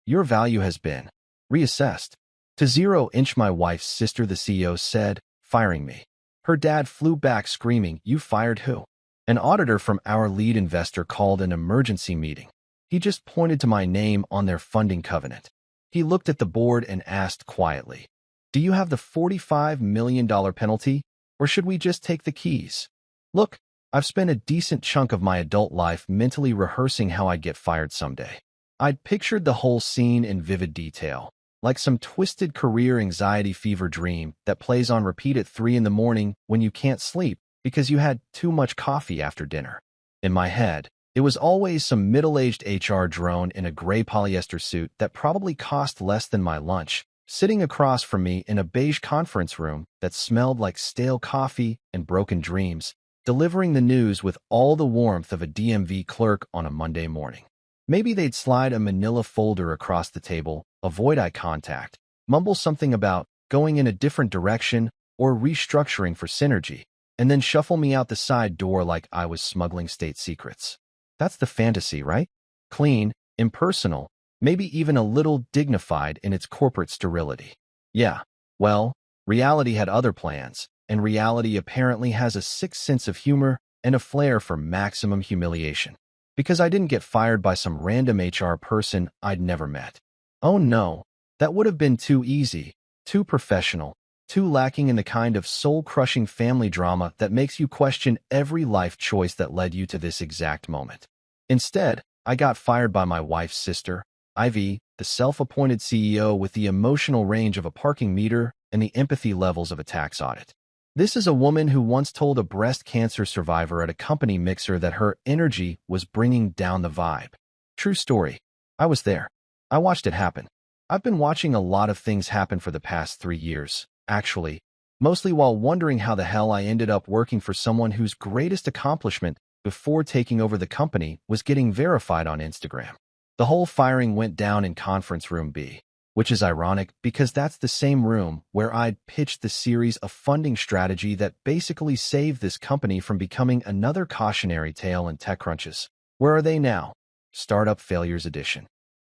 Your value has been reassessed to 0 my wife's sister, the CEO said, firing me. Her dad flew back screaming, "You fired who?" An auditor from our lead investor called an emergency meeting. He just pointed to my name on their funding covenant. He looked at the board and asked quietly, "Do you have the $45 million penalty, or should we just take the keys?" Look, I've spent a decent chunk of my adult life mentally rehearsing how I'd get fired someday. I'd pictured the whole scene in vivid detail, like some twisted career anxiety fever dream that plays on repeat at 3 in the morning when you can't sleep because you had too much coffee after dinner. In my head, it was always some middle-aged HR drone in a gray polyester suit that probably cost less than my lunch, sitting across from me in a beige conference room that smelled like stale coffee and broken dreams, delivering the news with all the warmth of a DMV clerk on a Monday morning. Maybe they'd slide a manila folder across the table, avoid eye contact, mumble something about going in a different direction or restructuring for synergy, and then shuffle me out the side door like I was smuggling state secrets. That's the fantasy, right? Clean, impersonal, maybe even a little dignified in its corporate sterility. Yeah, well, reality had other plans, and reality apparently has a sick sense of humor and a flair for maximum humiliation. Because I didn't get fired by some random HR person I'd never met. Oh no, that would have been too easy, too professional, too lacking in the kind of soul-crushing family drama that makes you question every life choice that led you to this exact moment. Instead, I got fired by my wife's sister, Ivy, the self-appointed CEO with the emotional range of a parking meter and the empathy levels of a tax audit. This is a woman who once told a breast cancer survivor at a company mixer that her energy was bringing down the vibe. True story. I was there. I watched it happen. I've been watching a lot of things happen for the past 3 years, actually, mostly while wondering how the hell I ended up working for someone whose greatest accomplishment before taking over the company was getting verified on Instagram. The whole firing went down in conference room B, which is ironic because that's the same room where I'd pitched the series of funding strategy that basically saved this company from becoming another cautionary tale in TechCrunch's. Where are they now? Startup Failures Edition.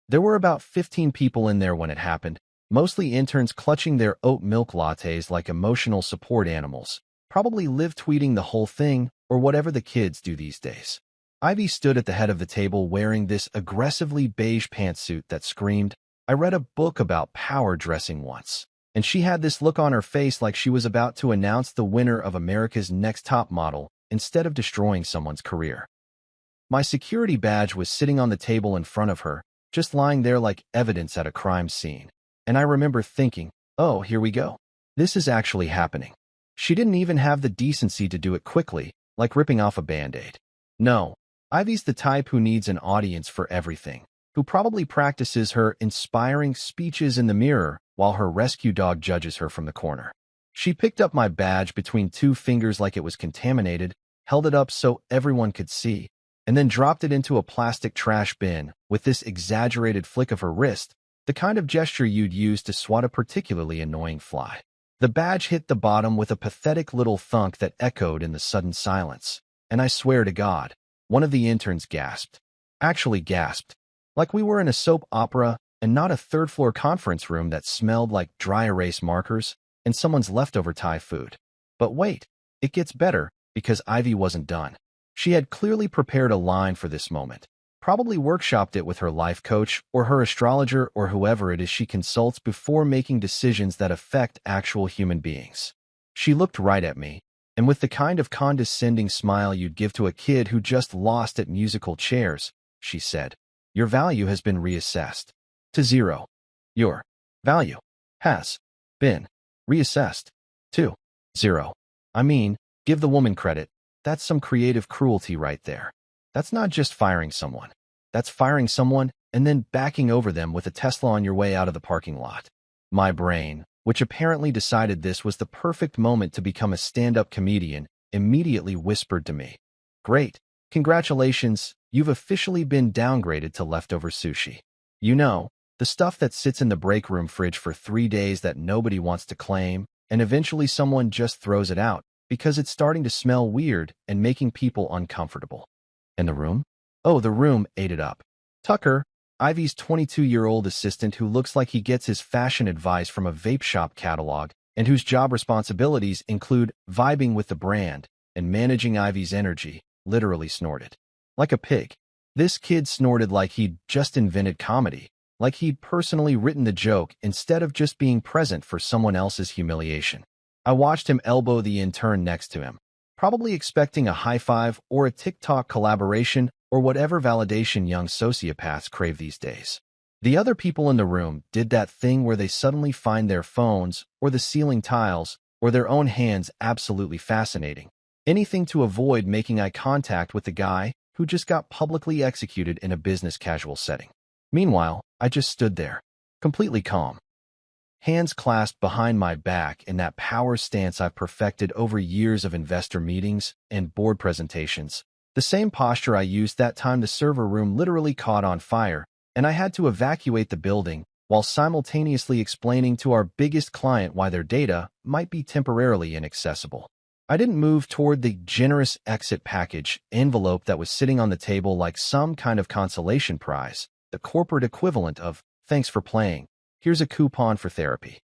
There were about 15 people in there when it happened, mostly interns clutching their oat milk lattes like emotional support animals, probably live tweeting the whole thing or whatever the kids do these days. Ivy stood at the head of the table wearing this aggressively beige pantsuit that screamed, "I read a book about power dressing once," and she had this look on her face like she was about to announce the winner of America's Next Top Model instead of destroying someone's career. My security badge was sitting on the table in front of her, just lying there like evidence at a crime scene. And I remember thinking, oh, here we go. This is actually happening. She didn't even have the decency to do it quickly, like ripping off a Band-Aid. No, Ivy's the type who needs an audience for everything, who probably practices her inspiring speeches in the mirror while her rescue dog judges her from the corner. She picked up my badge between 2 fingers like it was contaminated, held it up so everyone could see, and then dropped it into a plastic trash bin with this exaggerated flick of her wrist, the kind of gesture you'd use to swat a particularly annoying fly. The badge hit the bottom with a pathetic little thunk that echoed in the sudden silence, and I swear to God, one of the interns gasped. Actually gasped. Like we were in a soap opera and not a third-floor conference room that smelled like dry erase markers and someone's leftover Thai food. But wait, it gets better because Ivy wasn't done. She had clearly prepared a line for this moment, probably workshopped it with her life coach or her astrologer or whoever it is she consults before making decisions that affect actual human beings. She looked right at me, and with the kind of condescending smile you'd give to a kid who just lost at musical chairs, she said, "Your value has been reassessed to 0. Your value has been reassessed to 0. I mean, give the woman credit. That's some creative cruelty right there. That's not just firing someone. That's firing someone and then backing over them with a Tesla on your way out of the parking lot." My brain, which apparently decided this was the perfect moment to become a stand-up comedian, immediately whispered to me, "Great, congratulations, you've officially been downgraded to leftover sushi. You know, the stuff that sits in the break room fridge for 3 days that nobody wants to claim, and eventually someone just throws it out because it's starting to smell weird and making people uncomfortable." And the room? Oh, the room ate it up. "Tucker, Ivy's 22-year-old assistant who looks like he gets his fashion advice from a vape shop catalog and whose job responsibilities include vibing with the brand and managing Ivy's energy, literally snorted. Like a pig. This kid snorted like he'd just invented comedy, like he'd personally written the joke instead of just being present for someone else's humiliation. I watched him elbow the intern next to him, probably expecting a high five or a TikTok collaboration or whatever validation young sociopaths crave these days. The other people in the room did that thing where they suddenly find their phones or the ceiling tiles or their own hands absolutely fascinating. Anything to avoid making eye contact with the guy who just got publicly executed in a business casual setting. Meanwhile, I just stood there, completely calm. Hands clasped behind my back in that power stance I've perfected over years of investor meetings and board presentations. The same posture I used that time the server room literally caught on fire, and I had to evacuate the building while simultaneously explaining to our biggest client why their data might be temporarily inaccessible. I didn't move toward the generous exit package envelope that was sitting on the table like some kind of consolation prize, the corporate equivalent of, "Thanks for playing. Here's a coupon for therapy."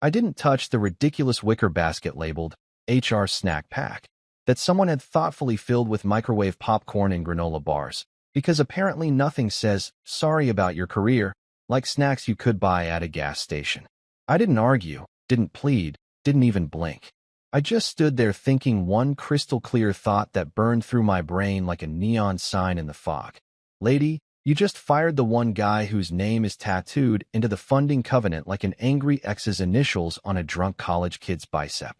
I didn't touch the ridiculous wicker basket labeled HR snack pack that someone had thoughtfully filled with microwave popcorn and granola bars, because apparently nothing says, "Sorry about your career," like snacks you could buy at a gas station. I didn't argue, didn't plead, didn't even blink. I just stood there thinking one crystal-clear thought that burned through my brain like a neon sign in the fog. "Lady, you just fired the one guy whose name is tattooed into the funding covenant like an angry ex's initials on a drunk college kid's bicep."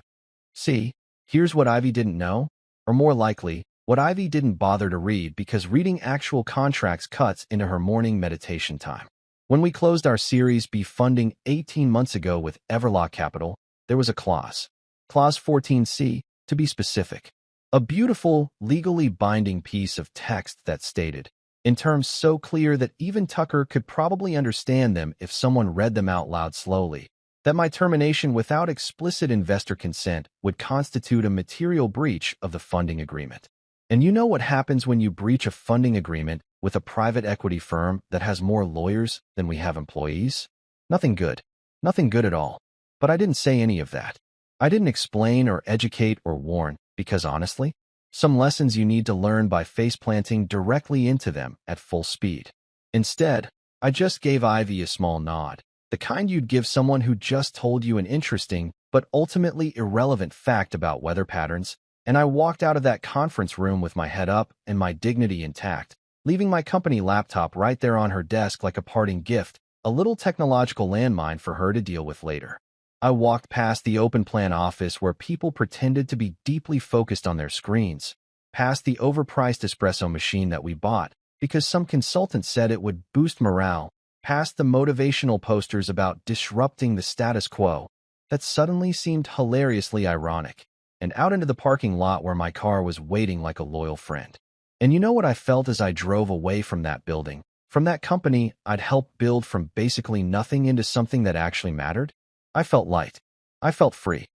See, here's what Ivy didn't know, or more likely, what Ivy didn't bother to read because reading actual contracts cuts into her morning meditation time. When we closed our Series B funding 18 months ago with Everlock Capital, there was a clause. Clause 14C, to be specific. A beautiful, legally binding piece of text that stated, in terms so clear that even Tucker could probably understand them if someone read them out loud slowly, that my termination without explicit investor consent would constitute a material breach of the funding agreement. And you know what happens when you breach a funding agreement with a private equity firm that has more lawyers than we have employees? Nothing good. Nothing good at all. But I didn't say any of that. I didn't explain or educate or warn, because honestly, some lessons you need to learn by faceplanting directly into them at full speed. Instead, I just gave Ivy a small nod, the kind you'd give someone who just told you an interesting but ultimately irrelevant fact about weather patterns, and I walked out of that conference room with my head up and my dignity intact, leaving my company laptop right there on her desk like a parting gift, a little technological landmine for her to deal with later. I walked past the open plan office where people pretended to be deeply focused on their screens, past the overpriced espresso machine that we bought because some consultant said it would boost morale, past the motivational posters about disrupting the status quo that suddenly seemed hilariously ironic, and out into the parking lot where my car was waiting like a loyal friend. And you know what I felt as I drove away from that building, from that company I'd helped build from basically nothing into something that actually mattered? I felt light. I felt free.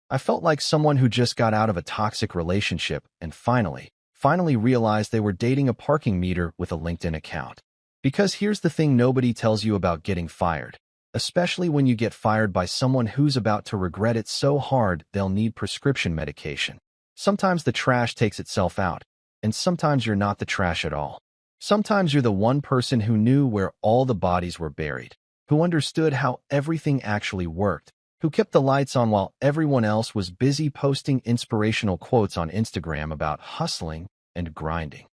I felt like someone who just got out of a toxic relationship and finally realized they were dating a parking meter with a LinkedIn account. Because here's the thing nobody tells you about getting fired, especially when you get fired by someone who's about to regret it so hard they'll need prescription medication. Sometimes the trash takes itself out, and sometimes you're not the trash at all. Sometimes you're the one person who knew where all the bodies were buried, who understood how everything actually worked, who kept the lights on while everyone else was busy posting inspirational quotes on Instagram about hustling and grinding.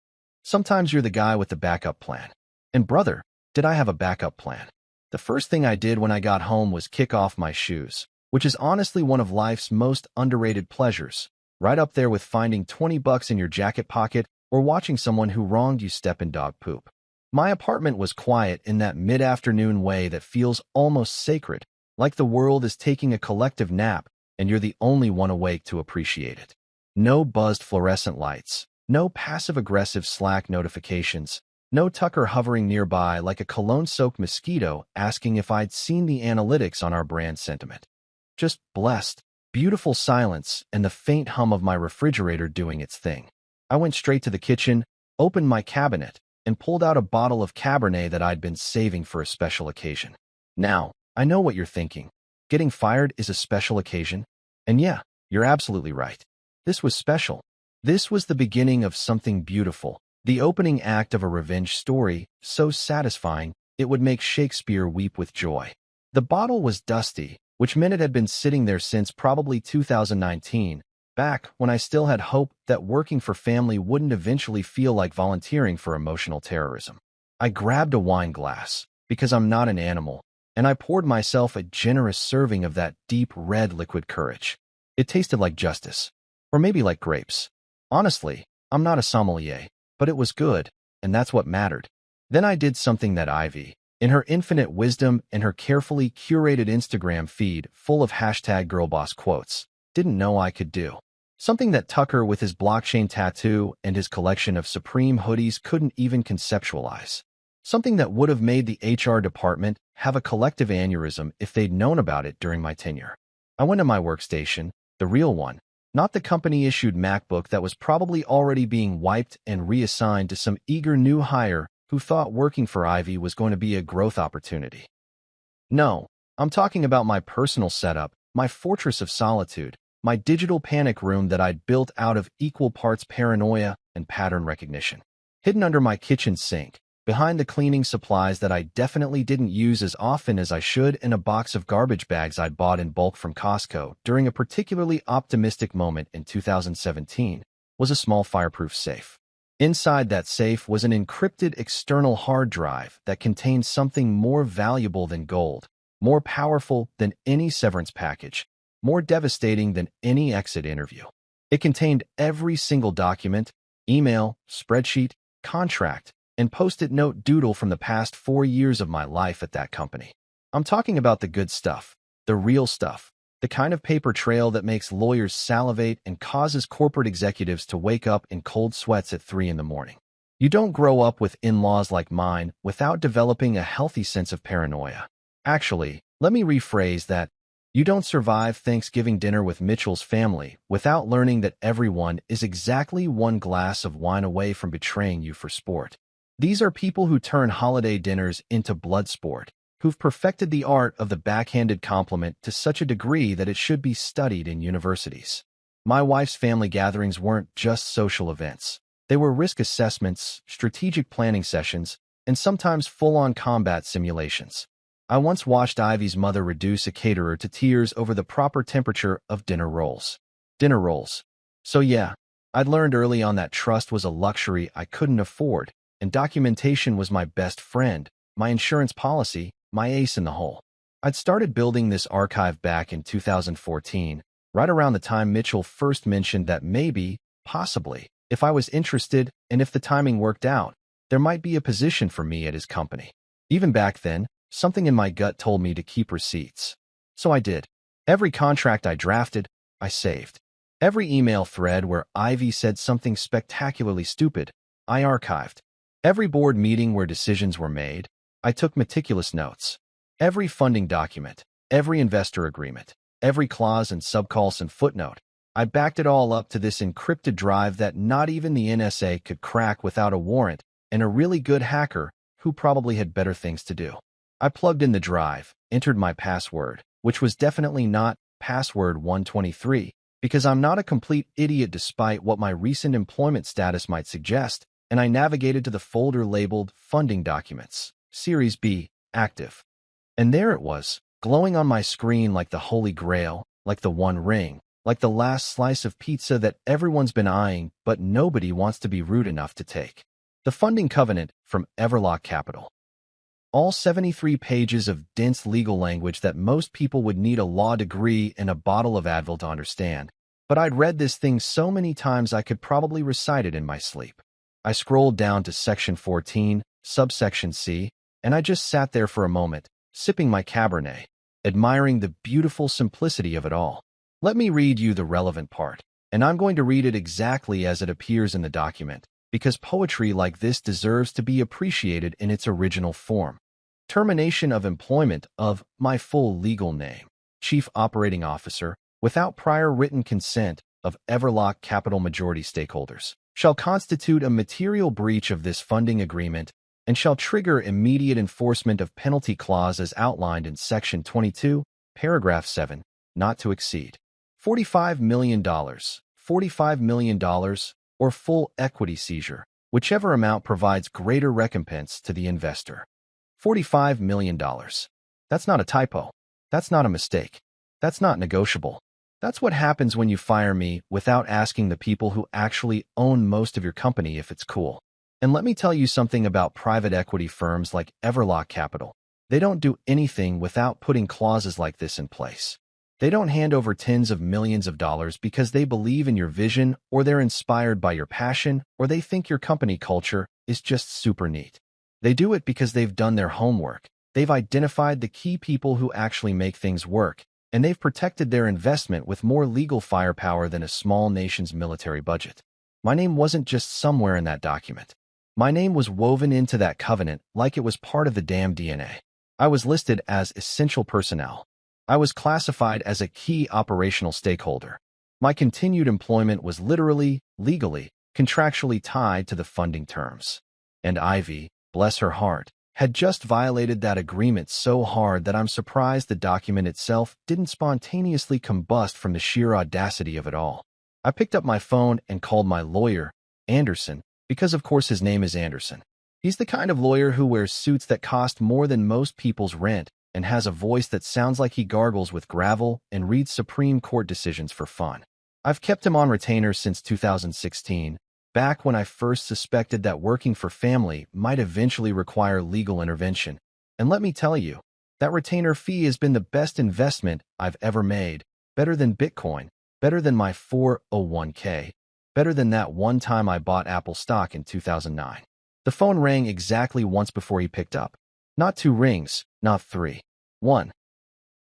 Sometimes you're the guy with the backup plan. And brother, did I have a backup plan? The first thing I did when I got home was kick off my shoes, which is honestly one of life's most underrated pleasures, right up there with finding $20 in your jacket pocket or watching someone who wronged you step in dog poop. My apartment was quiet in that mid-afternoon way that feels almost sacred, like the world is taking a collective nap and you're the only one awake to appreciate it. No buzzed fluorescent lights, no passive-aggressive Slack notifications, no Tucker hovering nearby like a cologne-soaked mosquito asking if I'd seen the analytics on our brand sentiment. Just blessed, beautiful silence and the faint hum of my refrigerator doing its thing. I went straight to the kitchen, opened my cabinet, and pulled out a bottle of Cabernet that I'd been saving for a special occasion. Now, I know what you're thinking. Getting fired is a special occasion? And yeah, you're absolutely right. This was special. This was the beginning of something beautiful, the opening act of a revenge story, so satisfying it would make Shakespeare weep with joy. The bottle was dusty, which meant it had been sitting there since probably 2019, back when I still had hope that working for family wouldn't eventually feel like volunteering for emotional terrorism. I grabbed a wine glass, because I'm not an animal, and I poured myself a generous serving of that deep red liquid courage. It tasted like justice, or maybe like grapes. Honestly, I'm not a sommelier, but it was good, and that's what mattered. Then I did something that Ivy, in her infinite wisdom and her carefully curated Instagram feed full of #girlboss quotes, didn't know I could do. Something that Tucker with his blockchain tattoo and his collection of Supreme hoodies couldn't even conceptualize. Something that would have made the HR department have a collective aneurysm if they'd known about it during my tenure. I went to my workstation, the real one, not the company-issued MacBook that was probably already being wiped and reassigned to some eager new hire who thought working for Ivy was going to be a growth opportunity. No, I'm talking about my personal setup, my fortress of solitude, my digital panic room that I'd built out of equal parts paranoia and pattern recognition. Hidden under my kitchen sink, behind the cleaning supplies that I definitely didn't use as often as I should, in a box of garbage bags I'd bought in bulk from Costco during a particularly optimistic moment in 2017, was a small fireproof safe. Inside that safe was an encrypted external hard drive that contained something more valuable than gold, more powerful than any severance package, more devastating than any exit interview. It contained every single document, email, spreadsheet, contract, and post-it note doodle from the past 4 years of my life at that company. I'm talking about the good stuff, the real stuff, the kind of paper trail that makes lawyers salivate and causes corporate executives to wake up in cold sweats at 3 in the morning. You don't grow up with in-laws like mine without developing a healthy sense of paranoia. Actually, let me rephrase that. You don't survive Thanksgiving dinner with Mitchell's family without learning that everyone is exactly one glass of wine away from betraying you for sport. These are people who turn holiday dinners into blood sport, who've perfected the art of the backhanded compliment to such a degree that it should be studied in universities. My wife's family gatherings weren't just social events. They were risk assessments, strategic planning sessions, and sometimes full-on combat simulations. I once watched Ivy's mother reduce a caterer to tears over the proper temperature of dinner rolls. Dinner rolls. So yeah, I'd learned early on that trust was a luxury I couldn't afford, and documentation was my best friend, my insurance policy, my ace in the hole. I'd started building this archive back in 2014, right around the time Mitchell first mentioned that maybe, possibly, if I was interested and if the timing worked out, there might be a position for me at his company. Even back then, something in my gut told me to keep receipts. So I did. Every contract I drafted, I saved. Every email thread where Ivy said something spectacularly stupid, I archived. Every board meeting where decisions were made, I took meticulous notes. Every funding document, every investor agreement, every clause and subclause and footnote, I backed it all up to this encrypted drive that not even the NSA could crack without a warrant and a really good hacker who probably had better things to do. I plugged in the drive, entered my password, which was definitely not password 123, because I'm not a complete idiot despite what my recent employment status might suggest, and I navigated to the folder labeled Funding Documents, Series B, Active. And there it was, glowing on my screen like the Holy Grail, like the One Ring, like the last slice of pizza that everyone's been eyeing but nobody wants to be rude enough to take. The funding covenant from Everlock Capital. All 73 pages of dense legal language that most people would need a law degree and a bottle of Advil to understand. But I'd read this thing so many times I could probably recite it in my sleep. I scrolled down to Section 14, subsection C, and I just sat there for a moment, sipping my Cabernet, admiring the beautiful simplicity of it all. Let me read you the relevant part, and I'm going to read it exactly as it appears in the document, because poetry like this deserves to be appreciated in its original form. Termination of employment of my full legal name, Chief Operating Officer, without prior written consent of Everlock Capital majority stakeholders. shall constitute a material breach of this funding agreement and shall trigger immediate enforcement of penalty clause as outlined in Section 22, Paragraph 7, not to exceed $45 million, $45 million, or full equity seizure, whichever amount provides greater recompense to the investor. $45 million. That's not a typo. That's not a mistake. That's not negotiable. That's what happens when you fire me without asking the people who actually own most of your company if it's cool. And let me tell you something about private equity firms like Everlock Capital. They don't do anything without putting clauses like this in place. They don't hand over tens of millions of dollars because they believe in your vision or they're inspired by your passion or they think your company culture is just super neat. They do it because they've done their homework. They've identified the key people who actually make things work, and they've protected their investment with more legal firepower than a small nation's military budget. My name wasn't just somewhere in that document. My name was woven into that covenant like it was part of the damn DNA. I was listed as essential personnel. I was classified as a key operational stakeholder. My continued employment was literally, legally, contractually tied to the funding terms. And Ivy, bless her heart, had just violated that agreement so hard that I'm surprised the document itself didn't spontaneously combust from the sheer audacity of it all. I picked up my phone and called my lawyer, Anderson, because of course his name is Anderson. He's the kind of lawyer who wears suits that cost more than most people's rent and has a voice that sounds like he gargles with gravel and reads Supreme Court decisions for fun. I've kept him on retainer since 2016, back when I first suspected that working for family might eventually require legal intervention. And let me tell you, that retainer fee has been the best investment I've ever made, better than Bitcoin, better than my 401k, better than that one time I bought Apple stock in 2009. The phone rang exactly once before he picked up. Not 2 rings, not 3. 1.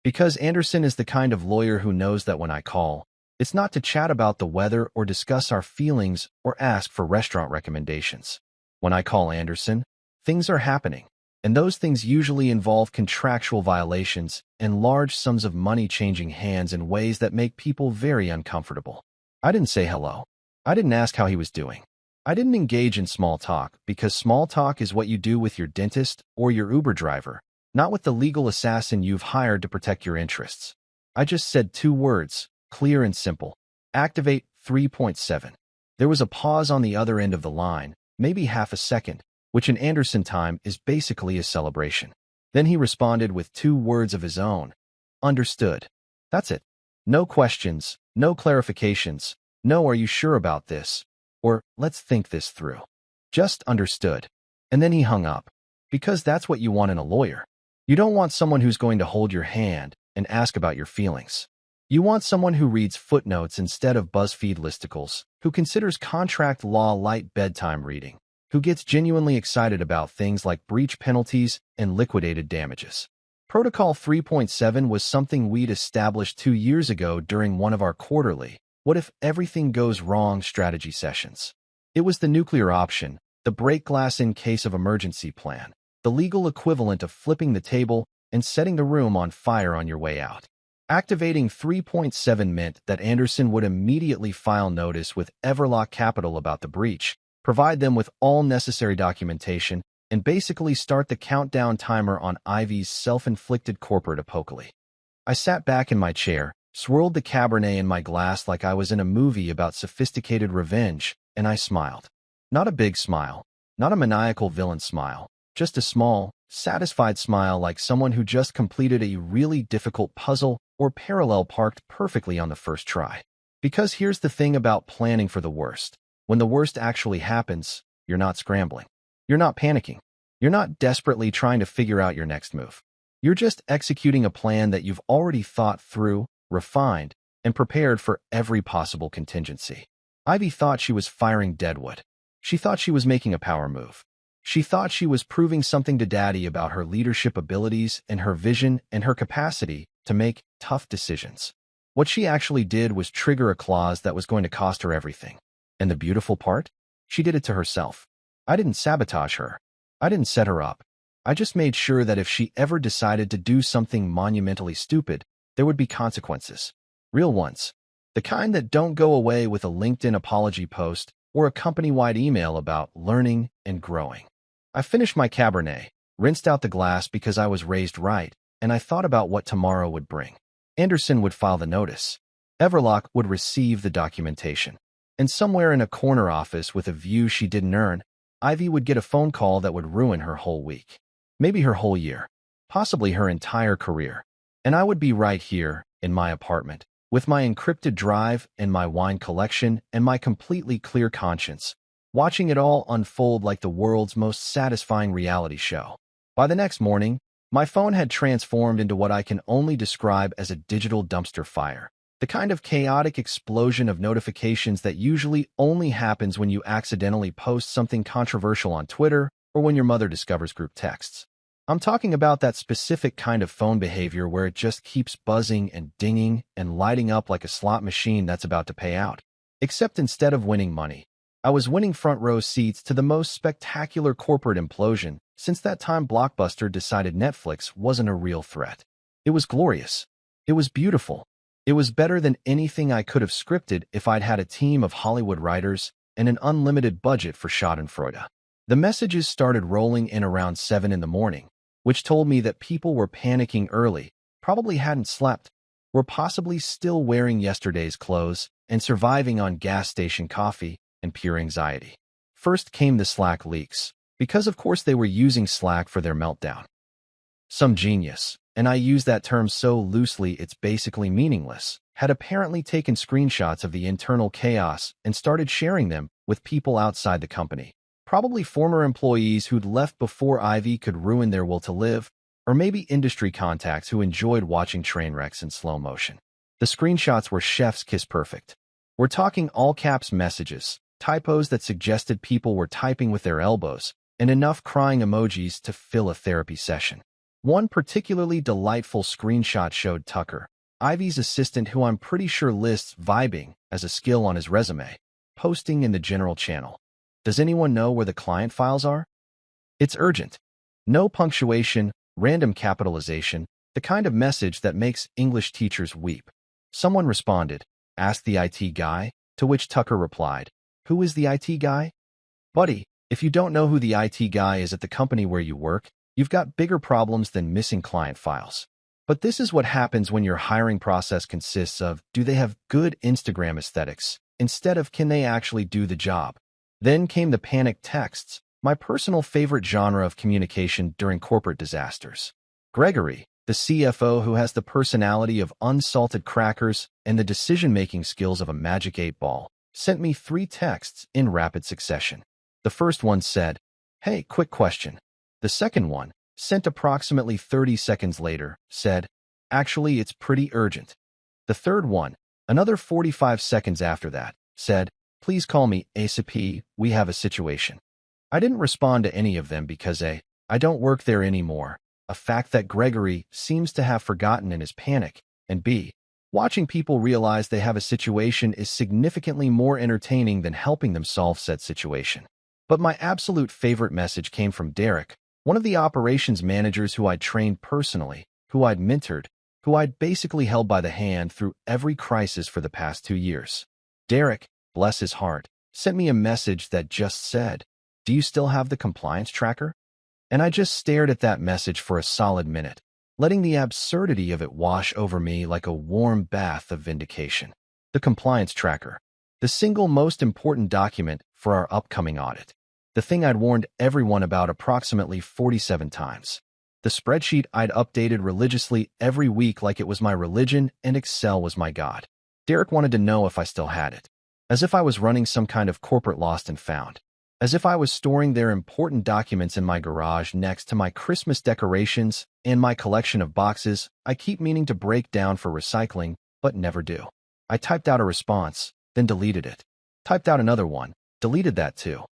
Because Anderson is the kind of lawyer who knows that when I call, it's not to chat about the weather or discuss our feelings or ask for restaurant recommendations. When I call Anderson, things are happening, and those things usually involve contractual violations and large sums of money changing hands in ways that make people very uncomfortable. I didn't say hello. I didn't ask how he was doing. I didn't engage in small talk because small talk is what you do with your dentist or your Uber driver, not with the legal assassin you've hired to protect your interests. I just said 2 words, clear and simple. Activate 3.7. There was a pause on the other end of the line, maybe half a second, which in Anderson time is basically a celebration. Then he responded with 2 words of his own. Understood. That's it. No questions, no clarifications, no are you sure about this? Or, let's think this through. Just understood. And then he hung up. Because that's what you want in a lawyer. You don't want someone who's going to hold your hand and ask about your feelings. You want someone who reads footnotes instead of BuzzFeed listicles, who considers contract law light bedtime reading, who gets genuinely excited about things like breach penalties and liquidated damages. Protocol 3.7 was something we'd established 2 years ago during one of our quarterly "What if everything goes wrong" strategy sessions. It was the nuclear option, the break glass in case of emergency plan, the legal equivalent of flipping the table and setting the room on fire on your way out. Activating 3.7 meant that Anderson would immediately file notice with Everlock Capital about the breach, provide them with all necessary documentation, and basically start the countdown timer on Ivy's self-inflicted corporate apocalypse. I sat back in my chair, swirled the Cabernet in my glass like I was in a movie about sophisticated revenge, and I smiled. Not a big smile, not a maniacal villain smile, just a small, satisfied smile like someone who just completed a really difficult puzzle or parallel parked perfectly on the first try. Because here's the thing about planning for the worst. When the worst actually happens, you're not scrambling. You're not panicking. You're not desperately trying to figure out your next move. You're just executing a plan that you've already thought through, refined, and prepared for every possible contingency. Ivy thought she was firing Deadwood. She thought she was making a power move. She thought she was proving something to Daddy about her leadership abilities and her vision and her capacity to make tough decisions. What she actually did was trigger a clause that was going to cost her everything. And the beautiful part? She did it to herself. I didn't sabotage her. I didn't set her up. I just made sure that if she ever decided to do something monumentally stupid, there would be consequences. Real ones. The kind that don't go away with a LinkedIn apology post or a company-wide email about learning and growing. I finished my Cabernet, rinsed out the glass because I was raised right, and I thought about what tomorrow would bring. Anderson would file the notice. Everlock would receive the documentation. And somewhere in a corner office with a view she didn't earn, Ivy would get a phone call that would ruin her whole week. Maybe her whole year. Possibly her entire career. And I would be right here, in my apartment, with my encrypted drive and my wine collection and my completely clear conscience, watching it all unfold like the world's most satisfying reality show. By the next morning, my phone had transformed into what I can only describe as a digital dumpster fire. The kind of chaotic explosion of notifications that usually only happens when you accidentally post something controversial on Twitter or when your mother discovers group texts. I'm talking about that specific kind of phone behavior where it just keeps buzzing and dinging and lighting up like a slot machine that's about to pay out. Except instead of winning money, I was winning front row seats to the most spectacular corporate implosion since that time Blockbuster decided Netflix wasn't a real threat. It was glorious. It was beautiful. It was better than anything I could have scripted if I'd had a team of Hollywood writers and an unlimited budget for schadenfreude. The messages started rolling in around 7 in the morning, which told me that people were panicking early, probably hadn't slept, were possibly still wearing yesterday's clothes and surviving on gas station coffee and pure anxiety. First came the Slack leaks, because of course they were using Slack for their meltdown. Some genius, and I use that term so loosely it's basically meaningless, had apparently taken screenshots of the internal chaos and started sharing them with people outside the company. Probably former employees who'd left before Ivy could ruin their will to live, or maybe industry contacts who enjoyed watching train wrecks in slow motion. The screenshots were chef's kiss perfect. We're talking all caps messages, typos that suggested people were typing with their elbows, and enough crying emojis to fill a therapy session. One particularly delightful screenshot showed Tucker, Ivy's assistant who I'm pretty sure lists vibing as a skill on his resume, posting in the general channel. Does anyone know where the client files are? It's urgent. No punctuation, random capitalization, the kind of message that makes English teachers weep. Someone responded, "Ask the IT guy," to which Tucker replied, "Who is the IT guy?" Buddy, if you don't know who the IT guy is at the company where you work, you've got bigger problems than missing client files. But this is what happens when your hiring process consists of, do they have good Instagram aesthetics, instead of can they actually do the job? Then came the panic texts, my personal favorite genre of communication during corporate disasters. Gregory, the CFO who has the personality of unsalted crackers and the decision-making skills of a magic 8-ball, sent me 3 texts in rapid succession. The first one said, "Hey, quick question." The second one, sent approximately 30 seconds later, said, "Actually, it's pretty urgent." The third one, another 45 seconds after that, said, "Please call me ASAP, we have a situation." I didn't respond to any of them because A, I don't work there anymore, a fact that Gregory seems to have forgotten in his panic, and B, watching people realize they have a situation is significantly more entertaining than helping them solve said situation. But my absolute favorite message came from Derek, one of the operations managers who I'd trained personally, who I'd mentored, who I'd basically held by the hand through every crisis for the past 2 years. Derek, bless his heart, sent me a message that just said, "Do you still have the compliance tracker?" And I just stared at that message for a solid minute, letting the absurdity of it wash over me like a warm bath of vindication. The compliance tracker, the single most important document for our upcoming audit. The thing I'd warned everyone about approximately 47 times. The spreadsheet I'd updated religiously every week like it was my religion and Excel was my god. Derek wanted to know if I still had it. As if I was running some kind of corporate lost and found. As if I was storing their important documents in my garage next to my Christmas decorations and my collection of boxes I keep meaning to break down for recycling, but never do. I typed out a response, then deleted it. Typed out another one, deleted that too.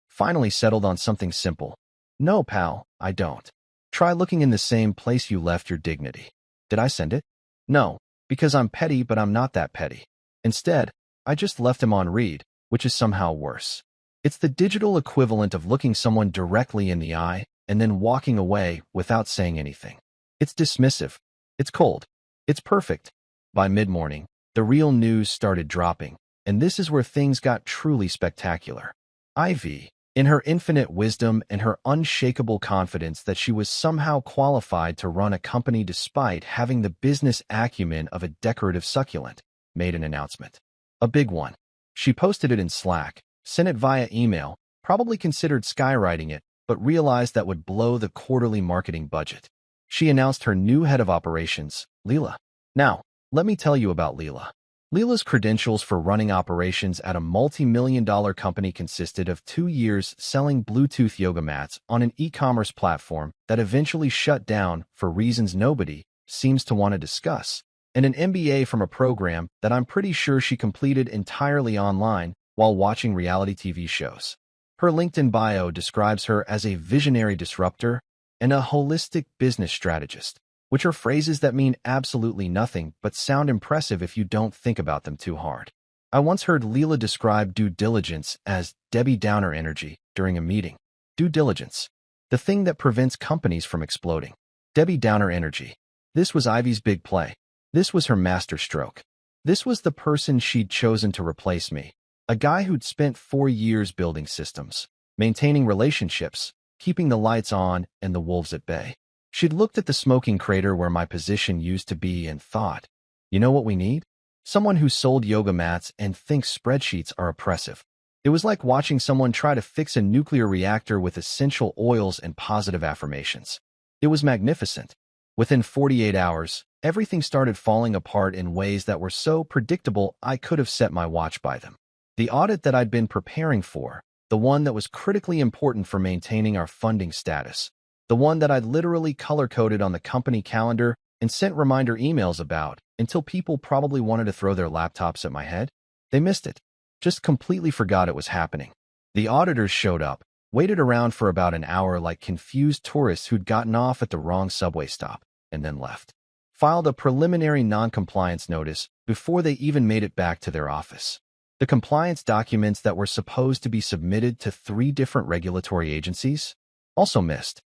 Finally settled on something simple. "No, pal, I don't. Try looking in the same place you left your dignity." Did I send it? No, because I'm petty, but I'm not that petty. Instead, I just left him on read, which is somehow worse. It's the digital equivalent of looking someone directly in the eye and then walking away without saying anything. It's dismissive. It's cold. It's perfect. By mid-morning, the real news started dropping. And this is where things got truly spectacular. Ivy, in her infinite wisdom and her unshakable confidence that she was somehow qualified to run a company despite having the business acumen of a decorative succulent, made an announcement. A big one. She posted it in Slack, sent it via email, probably considered skywriting it, but realized that would blow the quarterly marketing budget. She announced her new head of operations, Leela. Now, let me tell you about Leela. Leela's credentials for running operations at a multi-million-dollar company consisted of 2 years selling Bluetooth yoga mats on an e-commerce platform that eventually shut down for reasons nobody seems to want to discuss, and an MBA from a program that I'm pretty sure she completed entirely online while watching reality TV shows. Her LinkedIn bio describes her as a visionary disruptor and a holistic business strategist, which are phrases that mean absolutely nothing but sound impressive if you don't think about them too hard. I once heard Leela describe due diligence as Debbie Downer energy during a meeting. Due diligence, the thing that prevents companies from exploding. Debbie Downer energy. This was Ivy's big play. This was her master stroke. This was the person she'd chosen to replace me. A guy who'd spent 4 years building systems, maintaining relationships, keeping the lights on and the wolves at bay. She'd looked at the smoking crater where my position used to be and thought, you know what we need? Someone who sold yoga mats and thinks spreadsheets are oppressive. It was like watching someone try to fix a nuclear reactor with essential oils and positive affirmations. It was magnificent. Within 48 hours, everything started falling apart in ways that were so predictable I could have set my watch by them. The audit that I'd been preparing for, the one that was critically important for maintaining our funding status, the one that I'd literally color-coded on the company calendar and sent reminder emails about until people probably wanted to throw their laptops at my head, they missed it. Just completely forgot it was happening. The auditors showed up, waited around for about an hour like confused tourists who'd gotten off at the wrong subway stop, and then left. Filed a preliminary non-compliance notice before they even made it back to their office. The compliance documents that were supposed to be submitted to 3 different regulatory agencies also missed.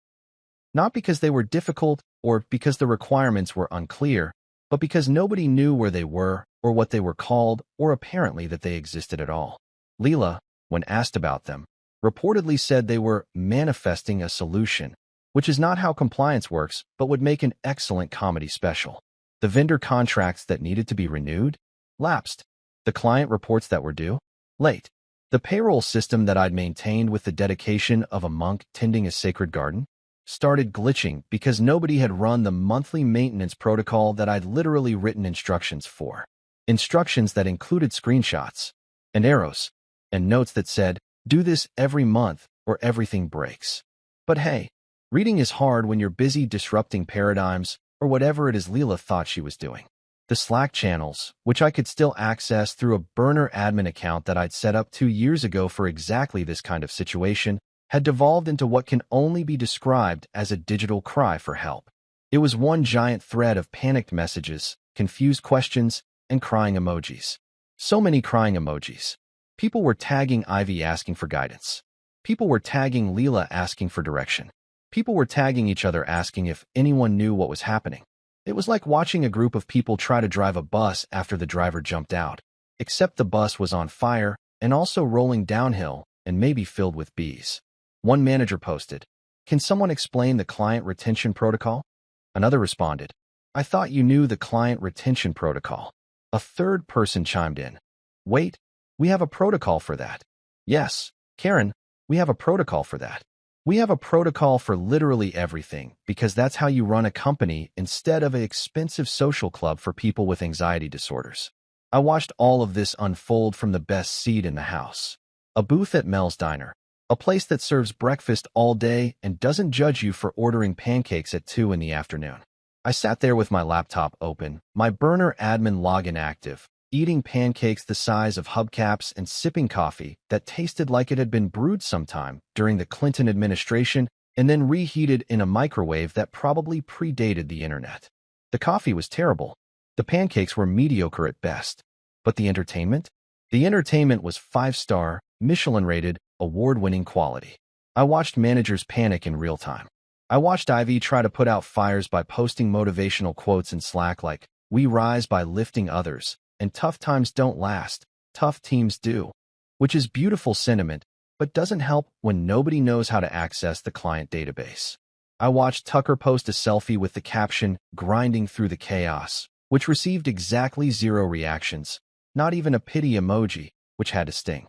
Not because they were difficult or because the requirements were unclear, but because nobody knew where they were or what they were called or apparently that they existed at all. Leela, when asked about them, reportedly said they were manifesting a solution, which is not how compliance works, but would make an excellent comedy special. The vendor contracts that needed to be renewed lapsed. The client reports that were due late. The payroll system that I'd maintained with the dedication of a monk tending a sacred garden started glitching because nobody had run the monthly maintenance protocol that I'd literally written instructions for. Instructions that included screenshots and arrows and notes that said, do this every month or everything breaks. But hey, reading is hard when you're busy disrupting paradigms or whatever it is Leela thought she was doing. The Slack channels, which I could still access through a burner admin account that I'd set up 2 years ago for exactly this kind of situation, had devolved into what can only be described as a digital cry for help. It was one giant thread of panicked messages, confused questions, and crying emojis. So many crying emojis. People were tagging Ivy asking for guidance. People were tagging Leela asking for direction. People were tagging each other asking if anyone knew what was happening. It was like watching a group of people try to drive a bus after the driver jumped out, except the bus was on fire and also rolling downhill and maybe filled with bees. One manager posted, "Can someone explain the client retention protocol?" Another responded, "I thought you knew the client retention protocol." A third person chimed in, "Wait, we have a protocol for that." "Yes, Karen, we have a protocol for that. We have a protocol for literally everything because that's how you run a company instead of an expensive social club for people with anxiety disorders." I watched all of this unfold from the best seat in the house. A booth at Mel's Diner, a place that serves breakfast all day and doesn't judge you for ordering pancakes at 2 in the afternoon. I sat there with my laptop open, my burner admin login active, eating pancakes the size of hubcaps and sipping coffee that tasted like it had been brewed sometime during the Clinton administration and then reheated in a microwave that probably predated the internet. The coffee was terrible. The pancakes were mediocre at best. But the entertainment? The entertainment was 5-star, Michelin-rated, award-winning quality. I watched managers panic in real time. I watched Ivy try to put out fires by posting motivational quotes in Slack like, "We rise by lifting others," and "Tough times don't last," tough teams do, which is beautiful sentiment, but doesn't help when nobody knows how to access the client database. I watched Tucker post a selfie with the caption, "grinding through the chaos," which received exactly 0 reactions, not even a pity emoji, which had to sting.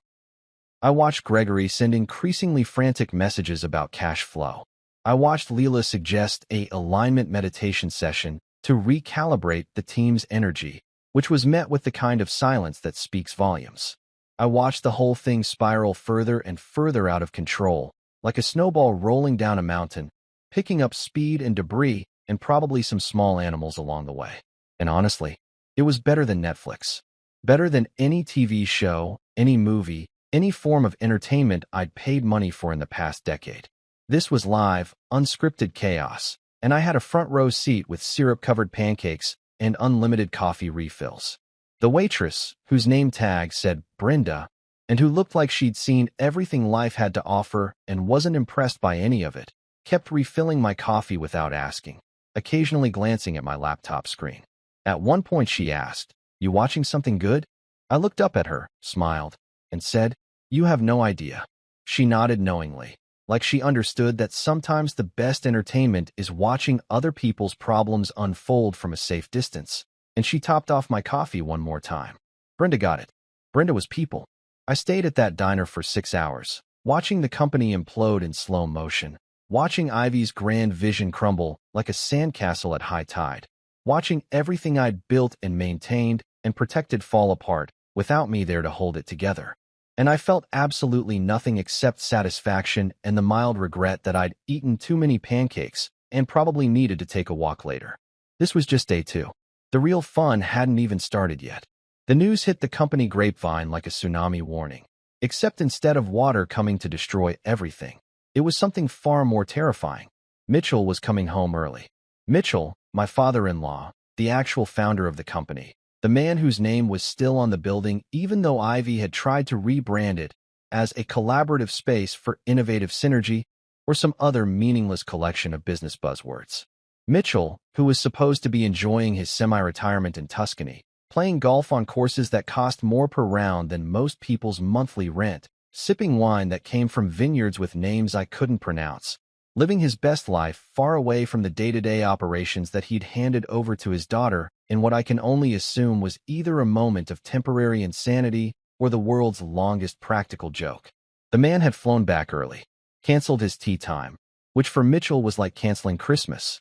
I watched Gregory send increasingly frantic messages about cash flow. I watched Leela suggest a alignment meditation session to recalibrate the team's energy, which was met with the kind of silence that speaks volumes. I watched the whole thing spiral further and further out of control, like a snowball rolling down a mountain, picking up speed and debris and probably some small animals along the way. And honestly, it was better than Netflix. Better than any TV show, any movie, any form of entertainment I'd paid money for in the past decade. This was live, unscripted chaos, and I had a front row seat with syrup-covered pancakes and unlimited coffee refills. The waitress, whose name tag said Brenda, and who looked like she'd seen everything life had to offer and wasn't impressed by any of it, kept refilling my coffee without asking, occasionally glancing at my laptop screen. At one point she asked, "You watching something good?" I looked up at her, smiled, and said, "You have no idea." She nodded knowingly, like she understood that sometimes the best entertainment is watching other people's problems unfold from a safe distance, and she topped off my coffee one more time. Brenda got it. Brenda was people. I stayed at that diner for 6 hours, watching the company implode in slow motion, watching Ivy's grand vision crumble like a sandcastle at high tide, watching everything I'd built and maintained and protected fall apart without me there to hold it together. And I felt absolutely nothing except satisfaction and the mild regret that I'd eaten too many pancakes and probably needed to take a walk later. This was just day 2. The real fun hadn't even started yet. The news hit the company grapevine like a tsunami warning, except instead of water coming to destroy everything, it was something far more terrifying. Mitchell was coming home early. Mitchell, my father-in-law, the actual founder of the company, the man whose name was still on the building even though Ivy had tried to rebrand it as a collaborative space for innovative synergy or some other meaningless collection of business buzzwords. Mitchell, who was supposed to be enjoying his semi-retirement in Tuscany, playing golf on courses that cost more per round than most people's monthly rent, sipping wine that came from vineyards with names I couldn't pronounce, living his best life far away from the day-to-day operations that he'd handed over to his daughter in what I can only assume was either a moment of temporary insanity or the world's longest practical joke. The man had flown back early, canceled his tea time, which for Mitchell was like canceling Christmas,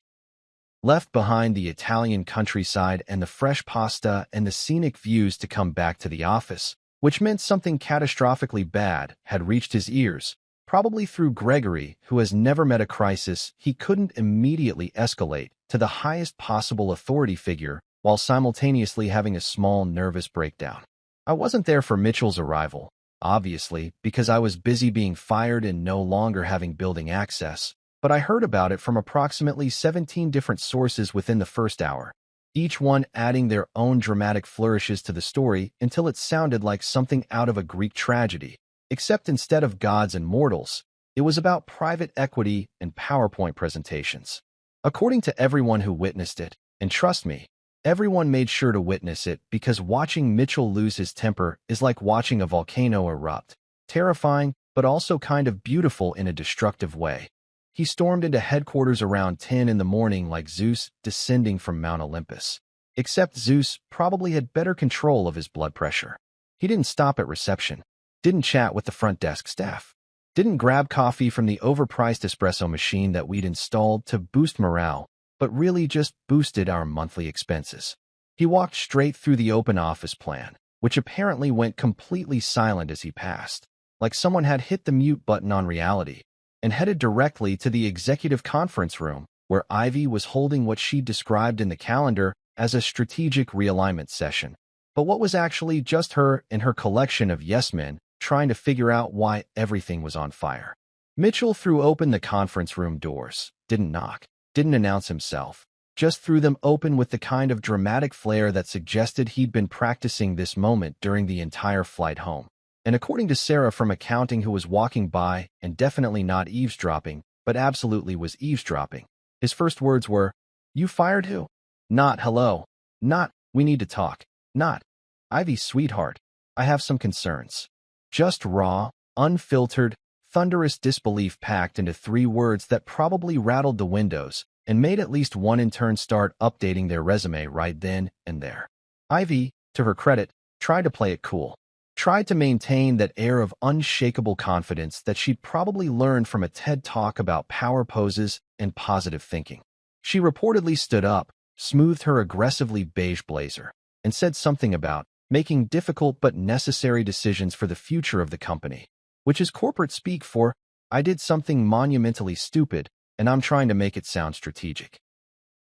left behind the Italian countryside and the fresh pasta and the scenic views to come back to the office, which meant something catastrophically bad had reached his ears, probably through Gregory, who has never met a crisis he couldn't immediately escalate to the highest possible authority figure while simultaneously having a small nervous breakdown. I wasn't there for Mitchell's arrival, obviously, because I was busy being fired and no longer having building access, but I heard about it from approximately 17 different sources within the first hour, each one adding their own dramatic flourishes to the story until it sounded like something out of a Greek tragedy, except instead of gods and mortals, it was about private equity and PowerPoint presentations. According to everyone who witnessed it, and trust me, everyone made sure to witness it because watching Mitchell lose his temper is like watching a volcano erupt, terrifying but also kind of beautiful in a destructive way. He stormed into headquarters around 10 in the morning like Zeus descending from Mount Olympus. Except Zeus probably had better control of his blood pressure. He didn't stop at reception, didn't chat with the front desk staff, didn't grab coffee from the overpriced espresso machine that we'd installed to boost morale, but really just boosted our monthly expenses. He walked straight through the open office plan, which apparently went completely silent as he passed, like someone had hit the mute button on reality, and headed directly to the executive conference room, where Ivy was holding what she described in the calendar as a strategic realignment session, but what was actually just her and her collection of yes-men trying to figure out why everything was on fire. Mitchell threw open the conference room doors, didn't knock, didn't announce himself, just threw them open with the kind of dramatic flair that suggested he'd been practicing this moment during the entire flight home. And according to Sarah from accounting, who was walking by and definitely not eavesdropping, but absolutely was eavesdropping, his first words were, "You fired who?" Not, "Hello." Not, "We need to talk." Not, "Ivy, sweetheart, I have some concerns. Just raw, unfiltered, thunderous disbelief packed into 3 words that probably rattled the windows and made at least one intern start updating their resume right then and there. Ivy, to her credit, tried to play it cool. Tried to maintain that air of unshakable confidence that she'd probably learned from a TED Talk about power poses and positive thinking. She reportedly stood up, smoothed her aggressively beige blazer, and said something about making difficult but necessary decisions for the future of the company, which is corporate speak for, I did something monumentally stupid, and I'm trying to make it sound strategic.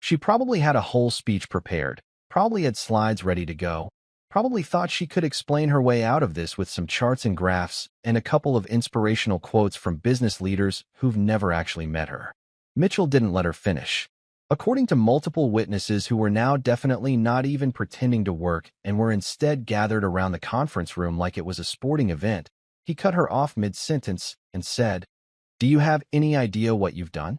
She probably had a whole speech prepared, probably had slides ready to go, probably thought she could explain her way out of this with some charts and graphs and a couple of inspirational quotes from business leaders who've never actually met her. Mitchell didn't let her finish. According to multiple witnesses who were now definitely not even pretending to work and were instead gathered around the conference room like it was a sporting event, he cut her off mid-sentence and said, "Do you have any idea what you've done?"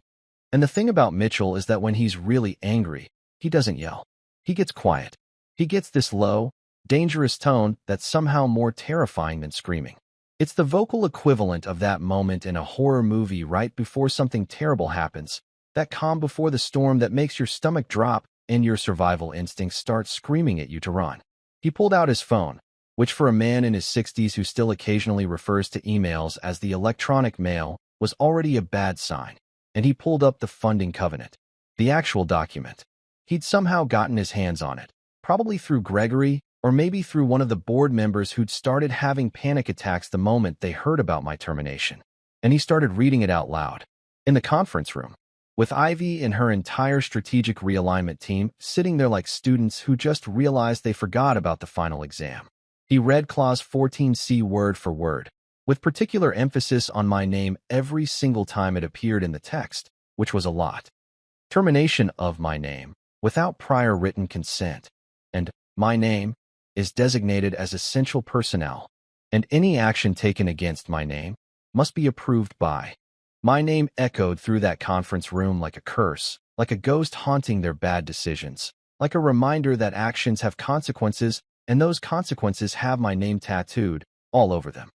And the thing about Mitchell is that when he's really angry, he doesn't yell. He gets quiet. He gets this low, dangerous tone that's somehow more terrifying than screaming. It's the vocal equivalent of that moment in a horror movie right before something terrible happens, that calm before the storm that makes your stomach drop and your survival instincts start screaming at you to run. He pulled out his phone, which for a man in his 60s who still occasionally refers to emails as the electronic mail was already a bad sign, and he pulled up the funding covenant, the actual document. He'd somehow gotten his hands on it, probably through Gregory, or maybe through one of the board members who'd started having panic attacks the moment they heard about my termination. And he started reading it out loud. In the conference room, with Ivy and her entire strategic realignment team sitting there like students who just realized they forgot about the final exam. He read Clause 14C word for word, with particular emphasis on my name every single time it appeared in the text, which was a lot. Termination of my name, without prior written consent, and my name is designated as essential personnel, and any action taken against my name must be approved by. My name echoed through that conference room like a curse, like a ghost haunting their bad decisions, like a reminder that actions have consequences, and those consequences have my name tattooed all over them.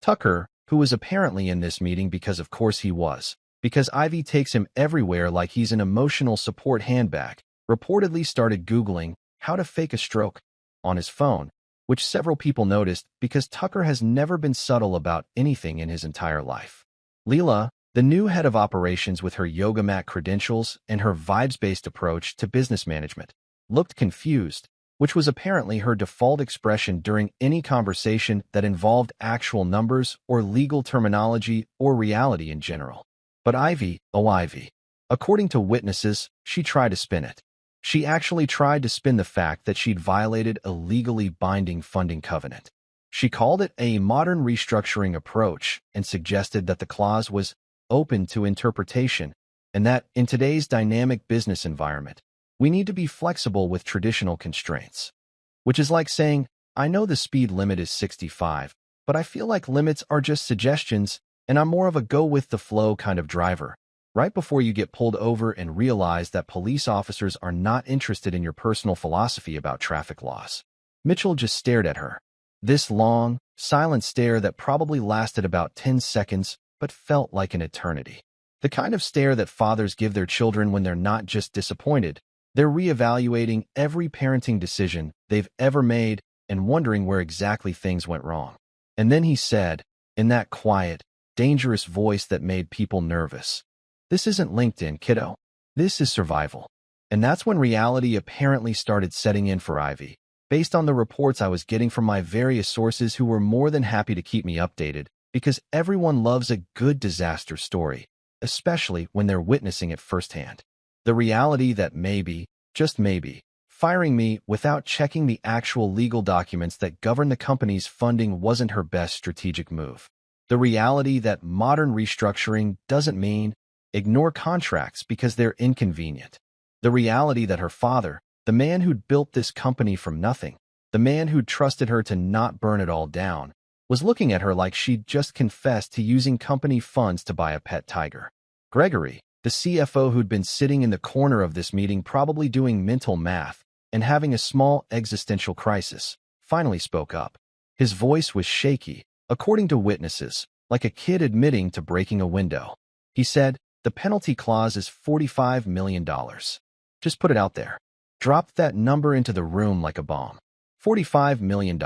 Tucker, who was apparently in this meeting because of course he was, because Ivy takes him everywhere like he's an emotional support handbag, reportedly started Googling how to fake a stroke on his phone, which several people noticed because Tucker has never been subtle about anything in his entire life. Leela, the new head of operations with her yoga mat credentials and her vibes-based approach to business management, looked confused, which was apparently her default expression during any conversation that involved actual numbers or legal terminology or reality in general. But Ivy, oh Ivy, according to witnesses, she tried to spin it. She actually tried to spin the fact that she'd violated a legally binding funding covenant. She called it a modern restructuring approach and suggested that the clause was open to interpretation and that, in today's dynamic business environment, we need to be flexible with traditional constraints. Which is like saying, I know the speed limit is 65, but I feel like limits are just suggestions and I'm more of a go-with-the-flow kind of driver, right before you get pulled over and realize that police officers are not interested in your personal philosophy about traffic laws. Mitchell just stared at her. This long, silent stare that probably lasted about 10 seconds but felt like an eternity. The kind of stare that fathers give their children when they're not just disappointed, they're reevaluating every parenting decision they've ever made and wondering where exactly things went wrong. And then he said, in that quiet, dangerous voice that made people nervous, "This isn't LinkedIn, kiddo. This is survival." And that's when reality apparently started setting in for Ivy, based on the reports I was getting from my various sources who were more than happy to keep me updated, because everyone loves a good disaster story, especially when they're witnessing it firsthand. The reality that maybe, just maybe, firing me without checking the actual legal documents that govern the company's funding wasn't her best strategic move. The reality that modern restructuring doesn't mean ignore contracts because they're inconvenient. The reality that her father, the man who'd built this company from nothing, the man who'd trusted her to not burn it all down, was looking at her like she'd just confessed to using company funds to buy a pet tiger. Gregory, the CFO who'd been sitting in the corner of this meeting probably doing mental math and having a small existential crisis, finally spoke up. His voice was shaky, according to witnesses, like a kid admitting to breaking a window. He said, "The penalty clause is $45 million. Just put it out there." Dropped that number into the room like a bomb. $45 million.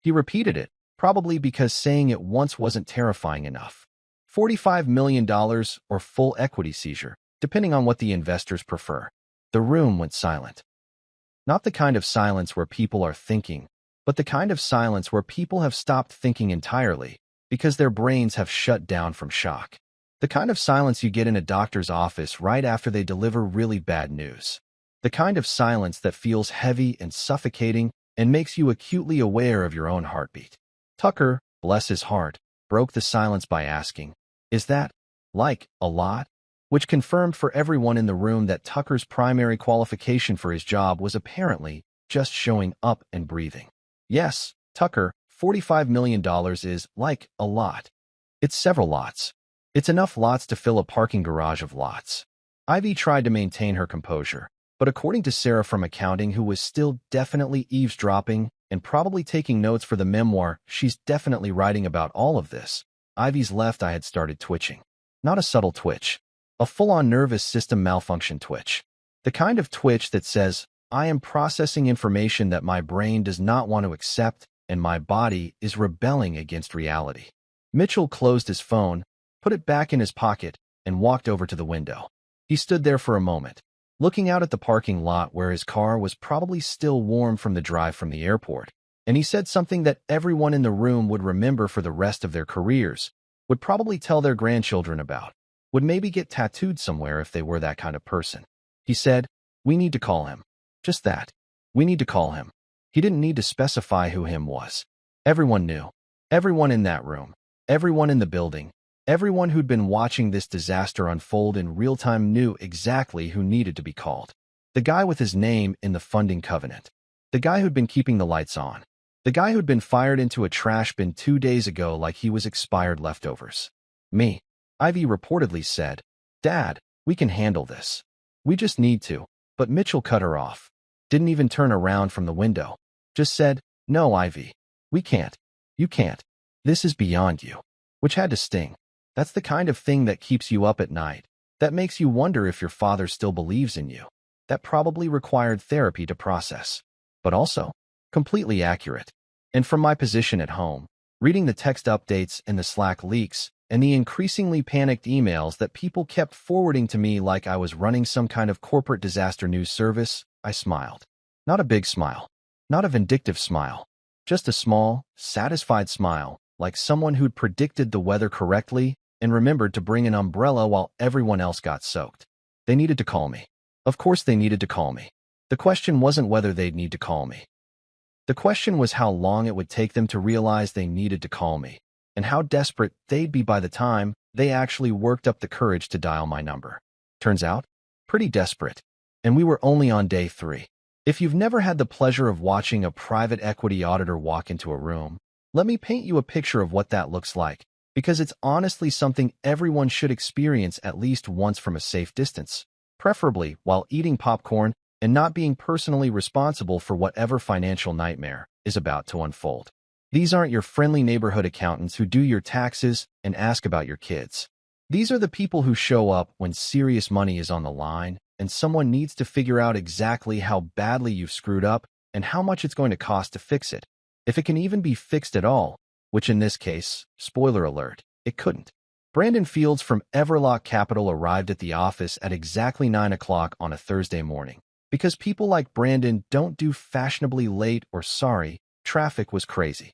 He repeated it, probably because saying it once wasn't terrifying enough. $45 million or full equity seizure, depending on what the investors prefer. The room went silent. Not the kind of silence where people are thinking, but the kind of silence where people have stopped thinking entirely because their brains have shut down from shock. The kind of silence you get in a doctor's office right after they deliver really bad news. The kind of silence that feels heavy and suffocating and makes you acutely aware of your own heartbeat. Tucker, bless his heart, broke the silence by asking, "Is that, like, a lot?" Which confirmed for everyone in the room that Tucker's primary qualification for his job was apparently just showing up and breathing. Yes, Tucker, $45 million is, like, a lot. It's several lots. It's enough lots to fill a parking garage of lots. Ivy tried to maintain her composure, but according to Sarah from accounting, who was still definitely eavesdropping and probably taking notes for the memoir she's definitely writing about all of this, Ivy's left eye had started twitching. Not a subtle twitch. A full-on nervous system malfunction twitch. The kind of twitch that says, "I am processing information that my brain does not want to accept, and my body is rebelling against reality." Mitchell closed his phone, put it back in his pocket, and walked over to the window. He stood there for a moment, looking out at the parking lot where his car was probably still warm from the drive from the airport, and he said something that everyone in the room would remember for the rest of their careers, would probably tell their grandchildren about, would maybe get tattooed somewhere if they were that kind of person. He said, "We need to call him." Just that. We need to call him. He didn't need to specify who him was. Everyone knew. Everyone in that room. Everyone in the building. Everyone who'd been watching this disaster unfold in real time knew exactly who needed to be called. The guy with his name in the funding covenant. The guy who'd been keeping the lights on. The guy who'd been fired into a trash bin 2 days ago like he was expired leftovers. Me. Ivy reportedly said, "Dad, we can handle this. We just need to." But Mitchell cut her off. Didn't even turn around from the window. Just said, "No, Ivy. We can't. You can't. This is beyond you." Which had to sting. That's the kind of thing that keeps you up at night. That makes you wonder if your father still believes in you. That probably required therapy to process. But also, completely accurate. And from my position at home, reading the text updates and the Slack leaks, and the increasingly panicked emails that people kept forwarding to me like I was running some kind of corporate disaster news service, I smiled. Not a big smile. Not a vindictive smile. Just a small, satisfied smile, like someone who'd predicted the weather correctly and remembered to bring an umbrella while everyone else got soaked. They needed to call me. Of course they needed to call me. The question wasn't whether they'd need to call me. The question was how long it would take them to realize they needed to call me, and how desperate they'd be by the time they actually worked up the courage to dial my number. Turns out, pretty desperate. And we were only on day 3. If you've never had the pleasure of watching a private equity auditor walk into a room, let me paint you a picture of what that looks like, because it's honestly something everyone should experience at least once from a safe distance, preferably while eating popcorn and not being personally responsible for whatever financial nightmare is about to unfold. These aren't your friendly neighborhood accountants who do your taxes and ask about your kids. These are the people who show up when serious money is on the line and someone needs to figure out exactly how badly you've screwed up and how much it's going to cost to fix it. If it can even be fixed at all, which in this case, spoiler alert, it couldn't. Brandon Fields from Everlock Capital arrived at the office at exactly 9 o'clock on a Thursday morning. Because people like Brandon don't do fashionably late or sorry, traffic was crazy.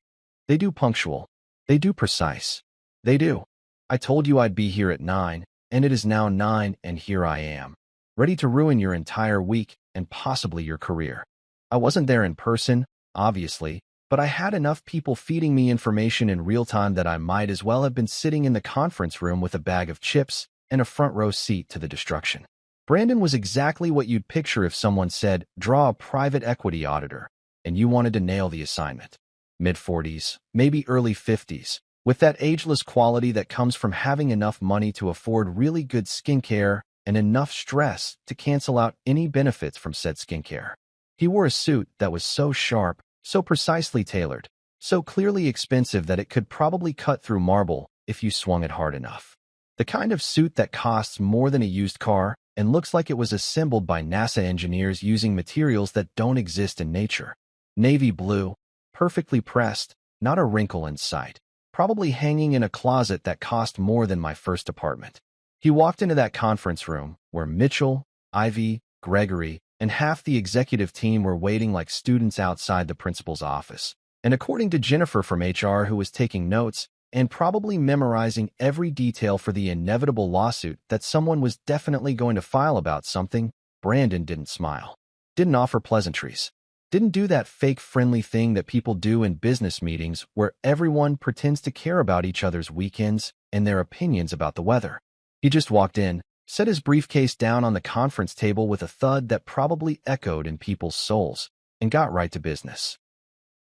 They do punctual. They do precise. They do. I told you I'd be here at 9, and it is now 9, and here I am. Ready to ruin your entire week and possibly your career. I wasn't there in person, obviously, but I had enough people feeding me information in real time that I might as well have been sitting in the conference room with a bag of chips and a front row seat to the destruction. Brandon was exactly what you'd picture if someone said, "Draw a private equity auditor," and you wanted to nail the assignment. Mid-40s, maybe early 50s, with that ageless quality that comes from having enough money to afford really good skincare and enough stress to cancel out any benefits from said skincare. He wore a suit that was so sharp, so precisely tailored, so clearly expensive that it could probably cut through marble if you swung it hard enough. The kind of suit that costs more than a used car and looks like it was assembled by NASA engineers using materials that don't exist in nature. Navy blue, perfectly pressed, not a wrinkle in sight. Probably hanging in a closet that cost more than my first apartment. He walked into that conference room where Mitchell, Ivy, Gregory, and half the executive team were waiting like students outside the principal's office. And according to Jennifer from HR, who was taking notes and probably memorizing every detail for the inevitable lawsuit that someone was definitely going to file about something, Brandon didn't smile. Didn't offer pleasantries. Didn't do that fake friendly thing that people do in business meetings where everyone pretends to care about each other's weekends and their opinions about the weather. He just walked in, set his briefcase down on the conference table with a thud that probably echoed in people's souls, and got right to business.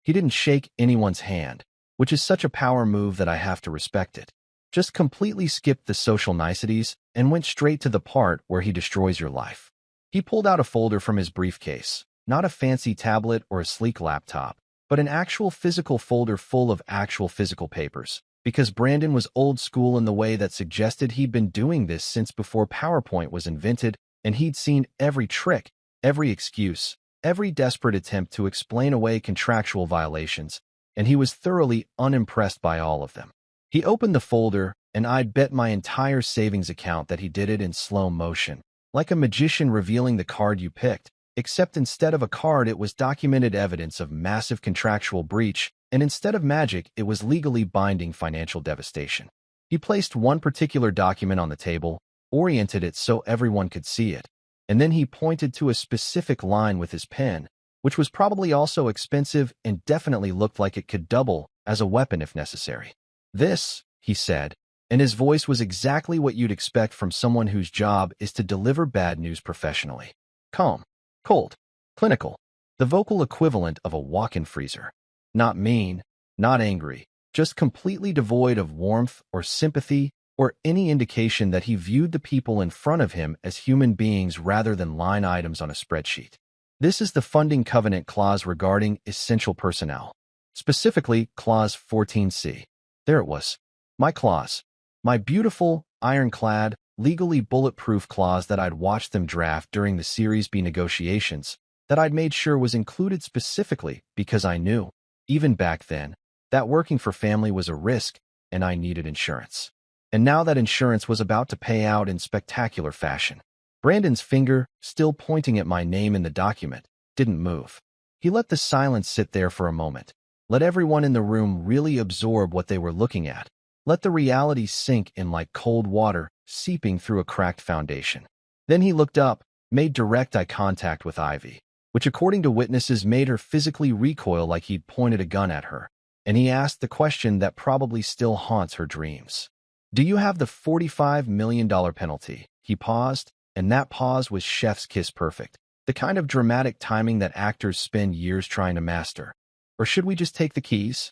He didn't shake anyone's hand, which is such a power move that I have to respect it. Just completely skipped the social niceties and went straight to the part where he destroys your life. He pulled out a folder from his briefcase, not a fancy tablet or a sleek laptop, but an actual physical folder full of actual physical papers, because Brandon was old school in the way that suggested he'd been doing this since before PowerPoint was invented, and he'd seen every trick, every excuse, every desperate attempt to explain away contractual violations, and he was thoroughly unimpressed by all of them. He opened the folder, and I'd bet my entire savings account that he did it in slow motion, like a magician revealing the card you picked, except instead of a card it was documented evidence of massive contractual breach, and instead of magic it was legally binding financial devastation. He placed one particular document on the table, oriented it so everyone could see it, and then he pointed to a specific line with his pen, which was probably also expensive and definitely looked like it could double as a weapon if necessary. "This," he said, and his voice was exactly what you'd expect from someone whose job is to deliver bad news professionally. Calm, cold, clinical, the vocal equivalent of a walk-in freezer. Not mean, not angry, just completely devoid of warmth or sympathy or any indication that he viewed the people in front of him as human beings rather than line items on a spreadsheet. This is the funding covenant clause regarding essential personnel. Specifically, Clause 14C. There it was. My clause. My beautiful, ironclad, legally bulletproof clause that I'd watched them draft during the Series B negotiations, that I'd made sure was included specifically because I knew, even back then, that working for family was a risk and I needed insurance. And now that insurance was about to pay out in spectacular fashion. Brandon's finger, still pointing at my name in the document, didn't move. He let the silence sit there for a moment. Let everyone in the room really absorb what they were looking at. Let the reality sink in like cold water seeping through a cracked foundation. Then he looked up, made direct eye contact with Ivy, which according to witnesses made her physically recoil like he'd pointed a gun at her, and he asked the question that probably still haunts her dreams. "Do you have the $45 million penalty?" He paused, and that pause was chef's kiss perfect, the kind of dramatic timing that actors spend years trying to master. "Or should we just take the keys?"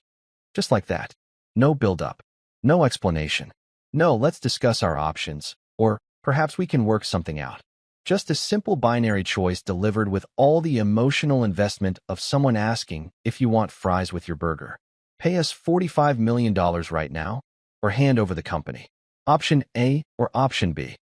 Just like that. No build-up. No explanation. No, let's discuss our options, or perhaps we can work something out. Just a simple binary choice delivered with all the emotional investment of someone asking if you want fries with your burger. Pay us $45 million right now, or hand over the company. Option A or option B.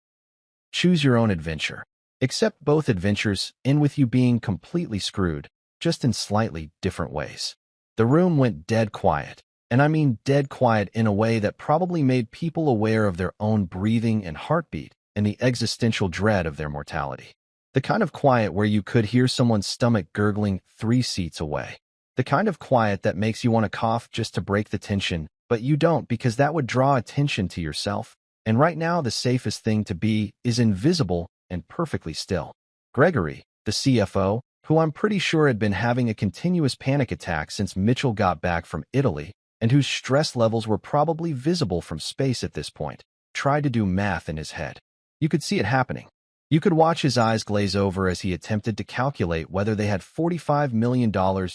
Choose your own adventure. Accept both adventures, and with you being completely screwed, just in slightly different ways. The room went dead quiet, and I mean dead quiet in a way that probably made people aware of their own breathing and heartbeat and the existential dread of their mortality. The kind of quiet where you could hear someone's stomach gurgling 3 seats away. The kind of quiet that makes you want to cough just to break the tension, but you don't because that would draw attention to yourself. And right now the safest thing to be is invisible and perfectly still. Gregory, the CFO, who I'm pretty sure had been having a continuous panic attack since Mitchell got back from Italy, and whose stress levels were probably visible from space at this point, tried to do math in his head. You could see it happening. You could watch his eyes glaze over as he attempted to calculate whether they had $45 million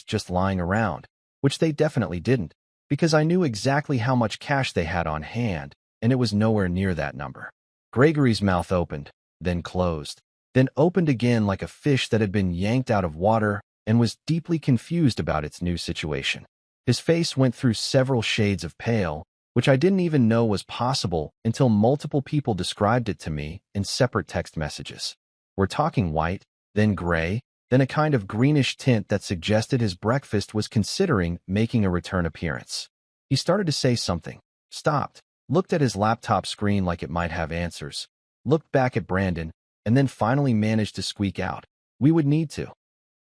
just lying around, which they definitely didn't, because I knew exactly how much cash they had on hand, and it was nowhere near that number. Gregory's mouth opened, then closed, then opened again like a fish that had been yanked out of water and was deeply confused about its new situation. His face went through several shades of pale, which I didn't even know was possible until multiple people described it to me in separate text messages. We're talking white, then gray, then a kind of greenish tint that suggested his breakfast was considering making a return appearance. He started to say something, stopped, looked at his laptop screen like it might have answers, looked back at Brandon, and then finally managed to squeak out, "We would need to.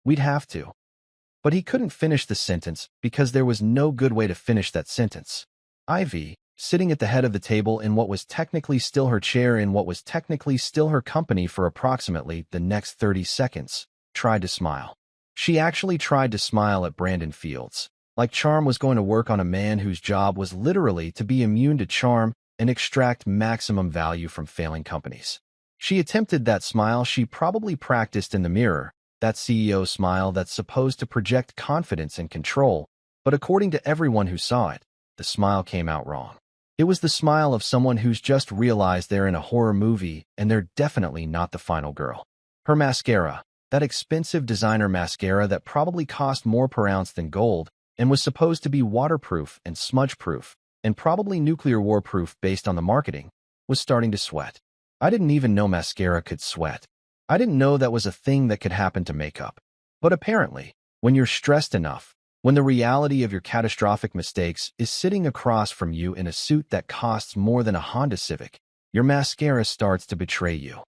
We'd have to." But he couldn't finish the sentence because there was no good way to finish that sentence. Ivy, sitting at the head of the table in what was technically still her chair in what was technically still her company for approximately the next 30 seconds, tried to smile. She actually tried to smile at Brandon Fields, like charm was going to work on a man whose job was literally to be immune to charm and extract maximum value from failing companies. She attempted that smile she probably practiced in the mirror, that CEO smile that's supposed to project confidence and control, but according to everyone who saw it, the smile came out wrong. It was the smile of someone who's just realized they're in a horror movie and they're definitely not the final girl. Her mascara, that expensive designer mascara that probably cost more per ounce than gold and was supposed to be waterproof and smudge-proof and probably nuclear war-proof based on the marketing, was starting to sweat. I didn't even know mascara could sweat. I didn't know that was a thing that could happen to makeup. But apparently, when you're stressed enough, when the reality of your catastrophic mistakes is sitting across from you in a suit that costs more than a Honda Civic, your mascara starts to betray you.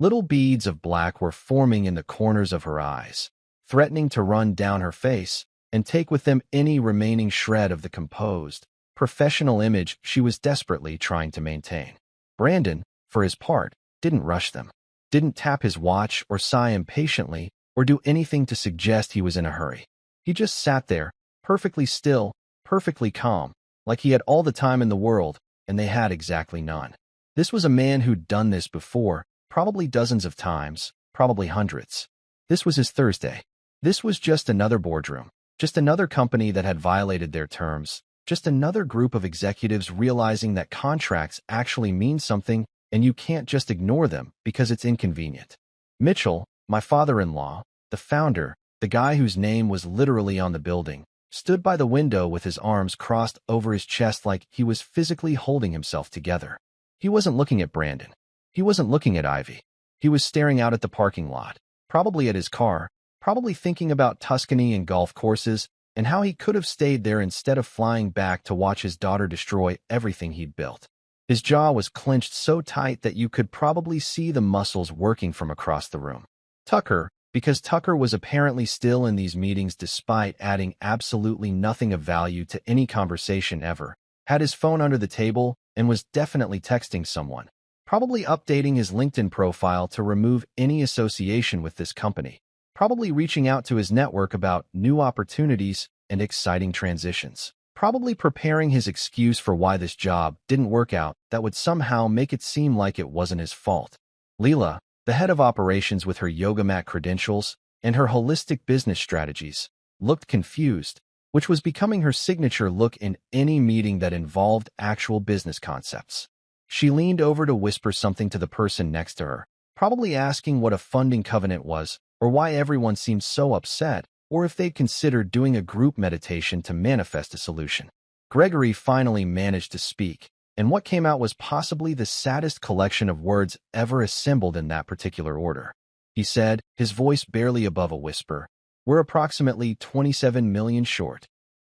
Little beads of black were forming in the corners of her eyes, threatening to run down her face and take with them any remaining shred of the composed, professional image she was desperately trying to maintain. Brandon, for his part, didn't rush them, didn't tap his watch or sigh impatiently or do anything to suggest he was in a hurry. He just sat there, perfectly still, perfectly calm, like he had all the time in the world, and they had exactly none. This was a man who'd done this before, probably dozens of times, probably hundreds. This was his Thursday. This was just another boardroom, just another company that had violated their terms, just another group of executives realizing that contracts actually mean something and you can't just ignore them because it's inconvenient. Mitchell, my father-in-law, the founder, the guy whose name was literally on the building, stood by the window with his arms crossed over his chest like he was physically holding himself together. He wasn't looking at Brandon. He wasn't looking at Ivy. He was staring out at the parking lot, probably at his car, probably thinking about Tuscany and golf courses and how he could have stayed there instead of flying back to watch his daughter destroy everything he'd built. His jaw was clenched so tight that you could probably see the muscles working from across the room. Tucker, because Tucker was apparently still in these meetings despite adding absolutely nothing of value to any conversation ever, had his phone under the table and was definitely texting someone, probably updating his LinkedIn profile to remove any association with this company, probably reaching out to his network about new opportunities and exciting transitions, probably preparing his excuse for why this job didn't work out that would somehow make it seem like it wasn't his fault. Leela, the head of operations with her yoga mat credentials and her holistic business strategies, looked confused, which was becoming her signature look in any meeting that involved actual business concepts. She leaned over to whisper something to the person next to her, probably asking what a funding covenant was or why everyone seemed so upset or if they'd considered doing a group meditation to manifest a solution. Gregory finally managed to speak, and what came out was possibly the saddest collection of words ever assembled in that particular order. He said, his voice barely above a whisper, "We're approximately 27 million short."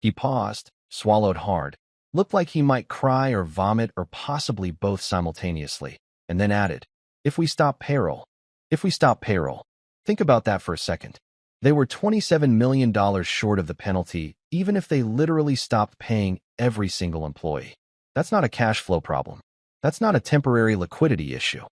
He paused, swallowed hard, looked like he might cry or vomit or possibly both simultaneously, and then added, "If we stop payroll. If we stop payroll." Think about that for a second. They were $27 million short of the penalty, even if they literally stopped paying every single employee. That's not a cash flow problem. That's not a temporary liquidity issue.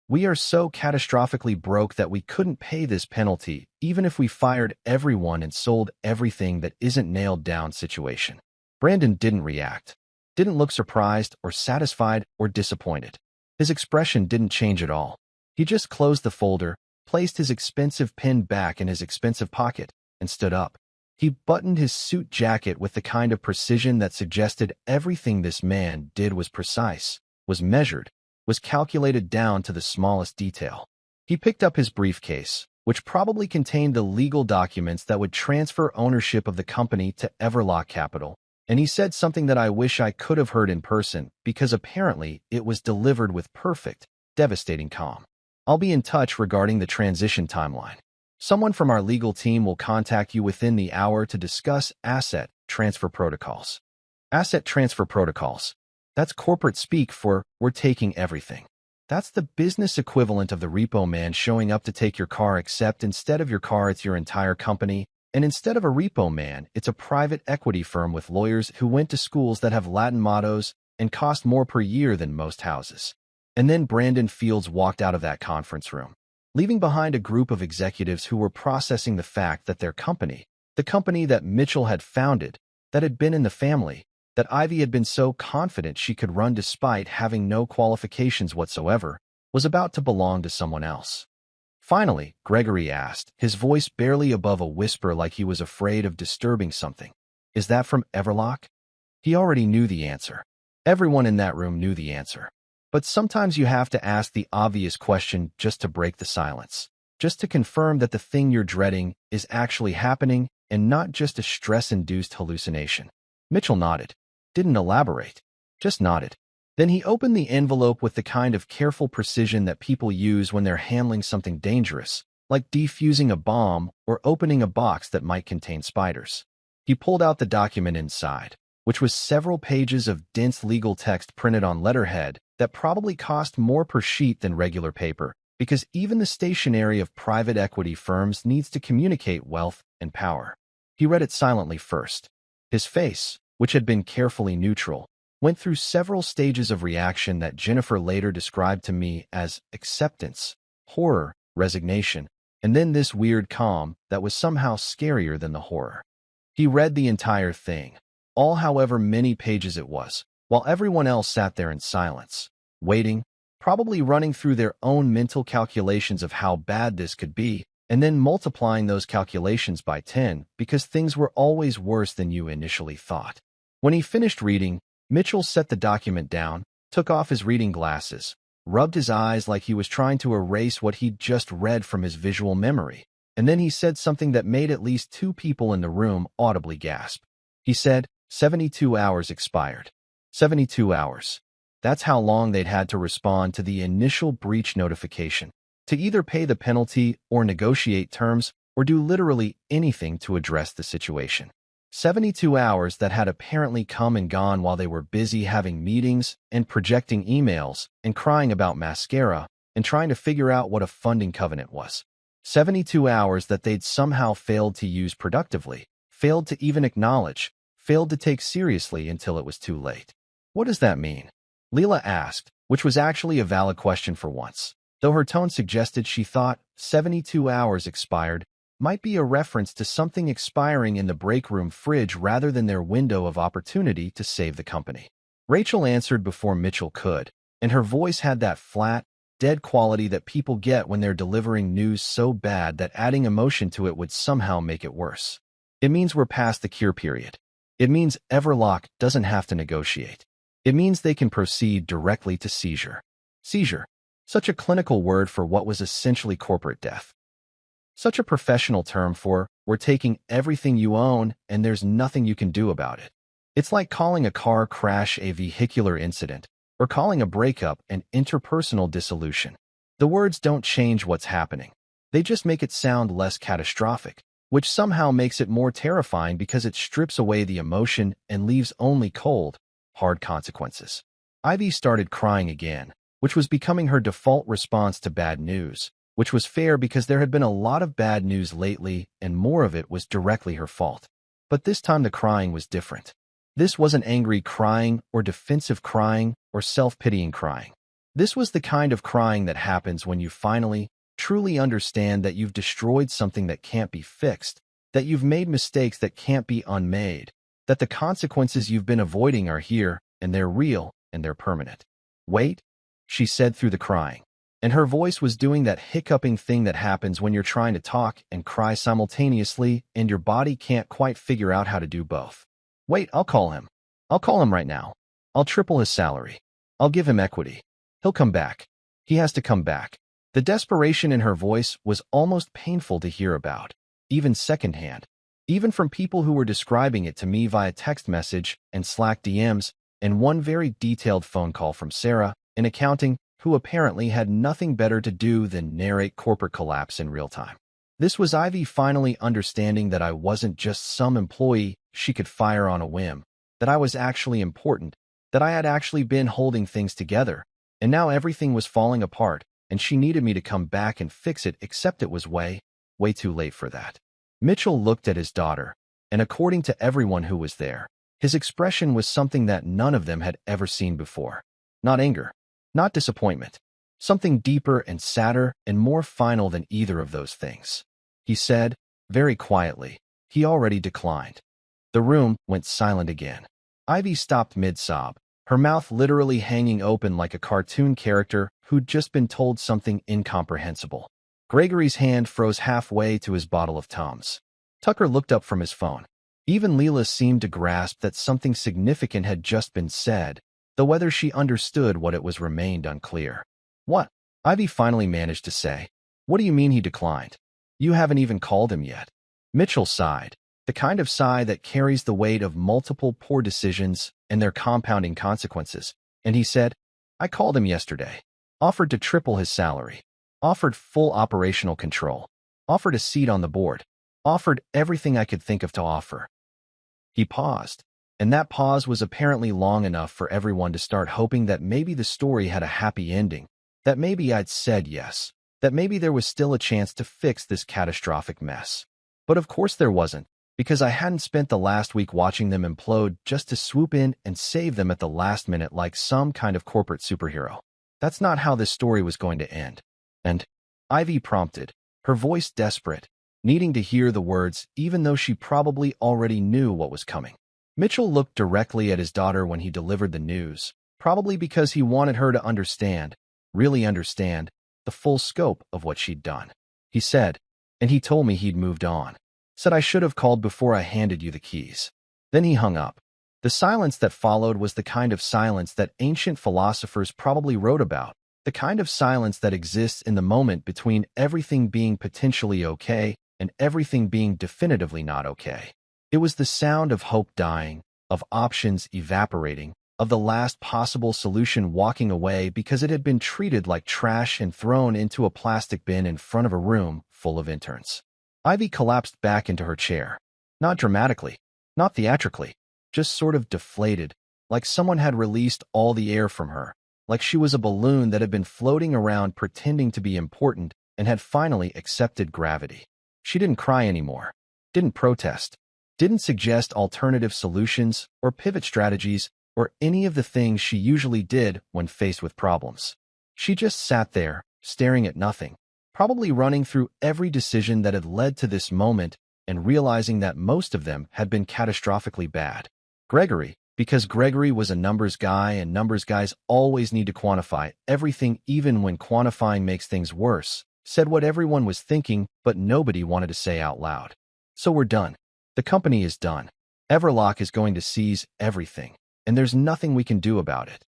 We are so catastrophically broke that we couldn't pay this penalty, even if we fired everyone and sold everything that isn't nailed down situation. Brandon didn't react, didn't look surprised or satisfied or disappointed. His expression didn't change at all. He just closed the folder, placed his expensive pen back in his expensive pocket, and stood up. He buttoned his suit jacket with the kind of precision that suggested everything this man did was precise, was measured, was calculated down to the smallest detail. He picked up his briefcase, which probably contained the legal documents that would transfer ownership of the company to Everlock Capital. And he said something that I wish I could have heard in person, because apparently it was delivered with perfect, devastating calm. I'll be in touch regarding the transition timeline. Someone from our legal team will contact you within the hour to discuss asset transfer protocols. Asset transfer protocols. That's corporate speak for "we're taking everything." That's the business equivalent of the repo man showing up to take your car, except instead of your car, it's your entire company. And instead of a repo man, it's a private equity firm with lawyers who went to schools that have Latin mottos and cost more per year than most houses. And then Brandon Fields walked out of that conference room, leaving behind a group of executives who were processing the fact that their company, the company that Mitchell had founded, that had been in the family, that Ivy had been so confident she could run despite having no qualifications whatsoever, was about to belong to someone else. Finally, Gregory asked, his voice barely above a whisper, like he was afraid of disturbing something, "Is that from Everlock?" He already knew the answer. Everyone in that room knew the answer. But sometimes you have to ask the obvious question just to break the silence, just to confirm that the thing you're dreading is actually happening and not just a stress-induced hallucination. Mitchell nodded, didn't elaborate, just nodded. Then he opened the envelope with the kind of careful precision that people use when they're handling something dangerous, like defusing a bomb or opening a box that might contain spiders. He pulled out the document inside, which was several pages of dense legal text printed on letterhead that probably cost more per sheet than regular paper, because even the stationery of private equity firms needs to communicate wealth and power. He read it silently first. His face, which had been carefully neutral, went through several stages of reaction that Jennifer later described to me as acceptance, horror, resignation, and then this weird calm that was somehow scarier than the horror. He read the entire thing, all however many pages it was, while everyone else sat there in silence, waiting, probably running through their own mental calculations of how bad this could be, and then multiplying those calculations by 10 because things were always worse than you initially thought. When he finished reading, Mitchell set the document down, took off his reading glasses, rubbed his eyes like he was trying to erase what he'd just read from his visual memory, and then he said something that made at least two people in the room audibly gasp. He said, 72 hours expired. 72 hours. That's how long they'd had to respond to the initial breach notification, to either pay the penalty or negotiate terms or do literally anything to address the situation. 72 hours that had apparently come and gone while they were busy having meetings and projecting emails and crying about mascara and trying to figure out what a funding covenant was. 72 hours that they'd somehow failed to use productively, failed to even acknowledge, failed to take seriously until it was too late. What does that mean? Leela asked, which was actually a valid question for once, though her tone suggested she thought 72 hours expired might be a reference to something expiring in the break room fridge rather than their window of opportunity to save the company. Rachel answered before Mitchell could, and her voice had that flat, dead quality that people get when they're delivering news so bad that adding emotion to it would somehow make it worse. It means we're past the cure period. It means Everlock doesn't have to negotiate. It means they can proceed directly to seizure. Seizure. Such a clinical word for what was essentially corporate death. Such a professional term for, we're taking everything you own and there's nothing you can do about it. It's like calling a car crash a vehicular incident, or calling a breakup an interpersonal dissolution. The words don't change what's happening. They just make it sound less catastrophic, which somehow makes it more terrifying because it strips away the emotion and leaves only cold, hard consequences. Ivy started crying again, which was becoming her default response to bad news, which was fair because there had been a lot of bad news lately and more of it was directly her fault. But this time the crying was different. This wasn't angry crying or defensive crying or self-pitying crying. This was the kind of crying that happens when you finally, truly understand that you've destroyed something that can't be fixed, that you've made mistakes that can't be unmade, that the consequences you've been avoiding are here, and they're real, and they're permanent. Wait, she said through the crying, and her voice was doing that hiccuping thing that happens when you're trying to talk and cry simultaneously and your body can't quite figure out how to do both. Wait, I'll call him. I'll call him right now. I'll triple his salary. I'll give him equity. He'll come back. He has to come back. The desperation in her voice was almost painful to hear about, even secondhand, even from people who were describing it to me via text message and Slack DMs, and one very detailed phone call from Sarah, in accounting, who apparently had nothing better to do than narrate corporate collapse in real time. This was Ivy finally understanding that I wasn't just some employee she could fire on a whim, that I was actually important, that I had actually been holding things together, and now everything was falling apart, and she needed me to come back and fix it, except it was way too late for that. Mitchell looked at his daughter, and according to everyone who was there, his expression was something that none of them had ever seen before. Not anger, not disappointment, something deeper and sadder and more final than either of those things. He said, very quietly, he already declined. The room went silent again. Ivy stopped mid-sob, her mouth literally hanging open like a cartoon character who'd just been told something incomprehensible. Gregory's hand froze halfway to his bottle of Tums. Tucker looked up from his phone. Even Leela seemed to grasp that something significant had just been said, though whether she understood what it was remained unclear. What? Ivy finally managed to say. What do you mean he declined? You haven't even called him yet. Mitchell sighed, the kind of sigh that carries the weight of multiple poor decisions and their compounding consequences, and he said, I called him yesterday, offered to triple his salary, offered full operational control, offered a seat on the board, offered everything I could think of to offer. He paused, and that pause was apparently long enough for everyone to start hoping that maybe the story had a happy ending, that maybe I'd said yes, that maybe there was still a chance to fix this catastrophic mess. But of course there wasn't, because I hadn't spent the last week watching them implode just to swoop in and save them at the last minute like some kind of corporate superhero. That's not how this story was going to end. And Ivy prompted, her voice desperate, needing to hear the words even though she probably already knew what was coming. Mitchell looked directly at his daughter when he delivered the news, probably because he wanted her to understand, really understand, the full scope of what she'd done. He said, and he told me he'd moved on. Said I should have called before I handed you the keys. Then he hung up. The silence that followed was the kind of silence that ancient philosophers probably wrote about, the kind of silence that exists in the moment between everything being potentially okay and everything being definitively not okay. It was the sound of hope dying, of options evaporating, of the last possible solution walking away because it had been treated like trash and thrown into a plastic bin in front of a room full of interns. Ivy collapsed back into her chair. Not dramatically, not theatrically, just sort of deflated, like someone had released all the air from her, like she was a balloon that had been floating around pretending to be important and had finally accepted gravity. She didn't cry anymore, didn't protest, didn't suggest alternative solutions or pivot strategies or any of the things she usually did when faced with problems. She just sat there, staring at nothing, probably running through every decision that had led to this moment and realizing that most of them had been catastrophically bad. Gregory, because Gregory was a numbers guy and numbers guys always need to quantify everything even when quantifying makes things worse, said what everyone was thinking but nobody wanted to say out loud. So we're done. The company is done. Everlock is going to seize everything, and there's nothing we can do about it.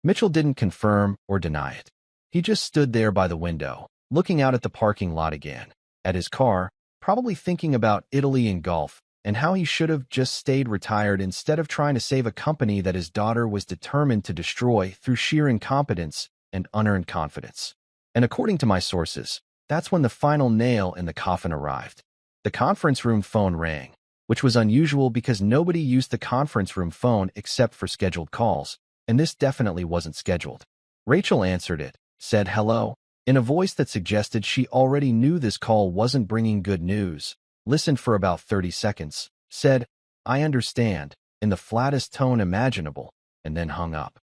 Mitchell didn't confirm or deny it. He just stood there by the window, looking out at the parking lot again, at his car, probably thinking about Italy and golf, and how he should have just stayed retired instead of trying to save a company that his daughter was determined to destroy through sheer incompetence and unearned confidence. And according to my sources, that's when the final nail in the coffin arrived. The conference room phone rang, which was unusual because nobody used the conference room phone except for scheduled calls, and this definitely wasn't scheduled. Rachel answered it, said hello, in a voice that suggested she already knew this call wasn't bringing good news, listened for about 30 seconds, said, I understand, in the flattest tone imaginable, and then hung up.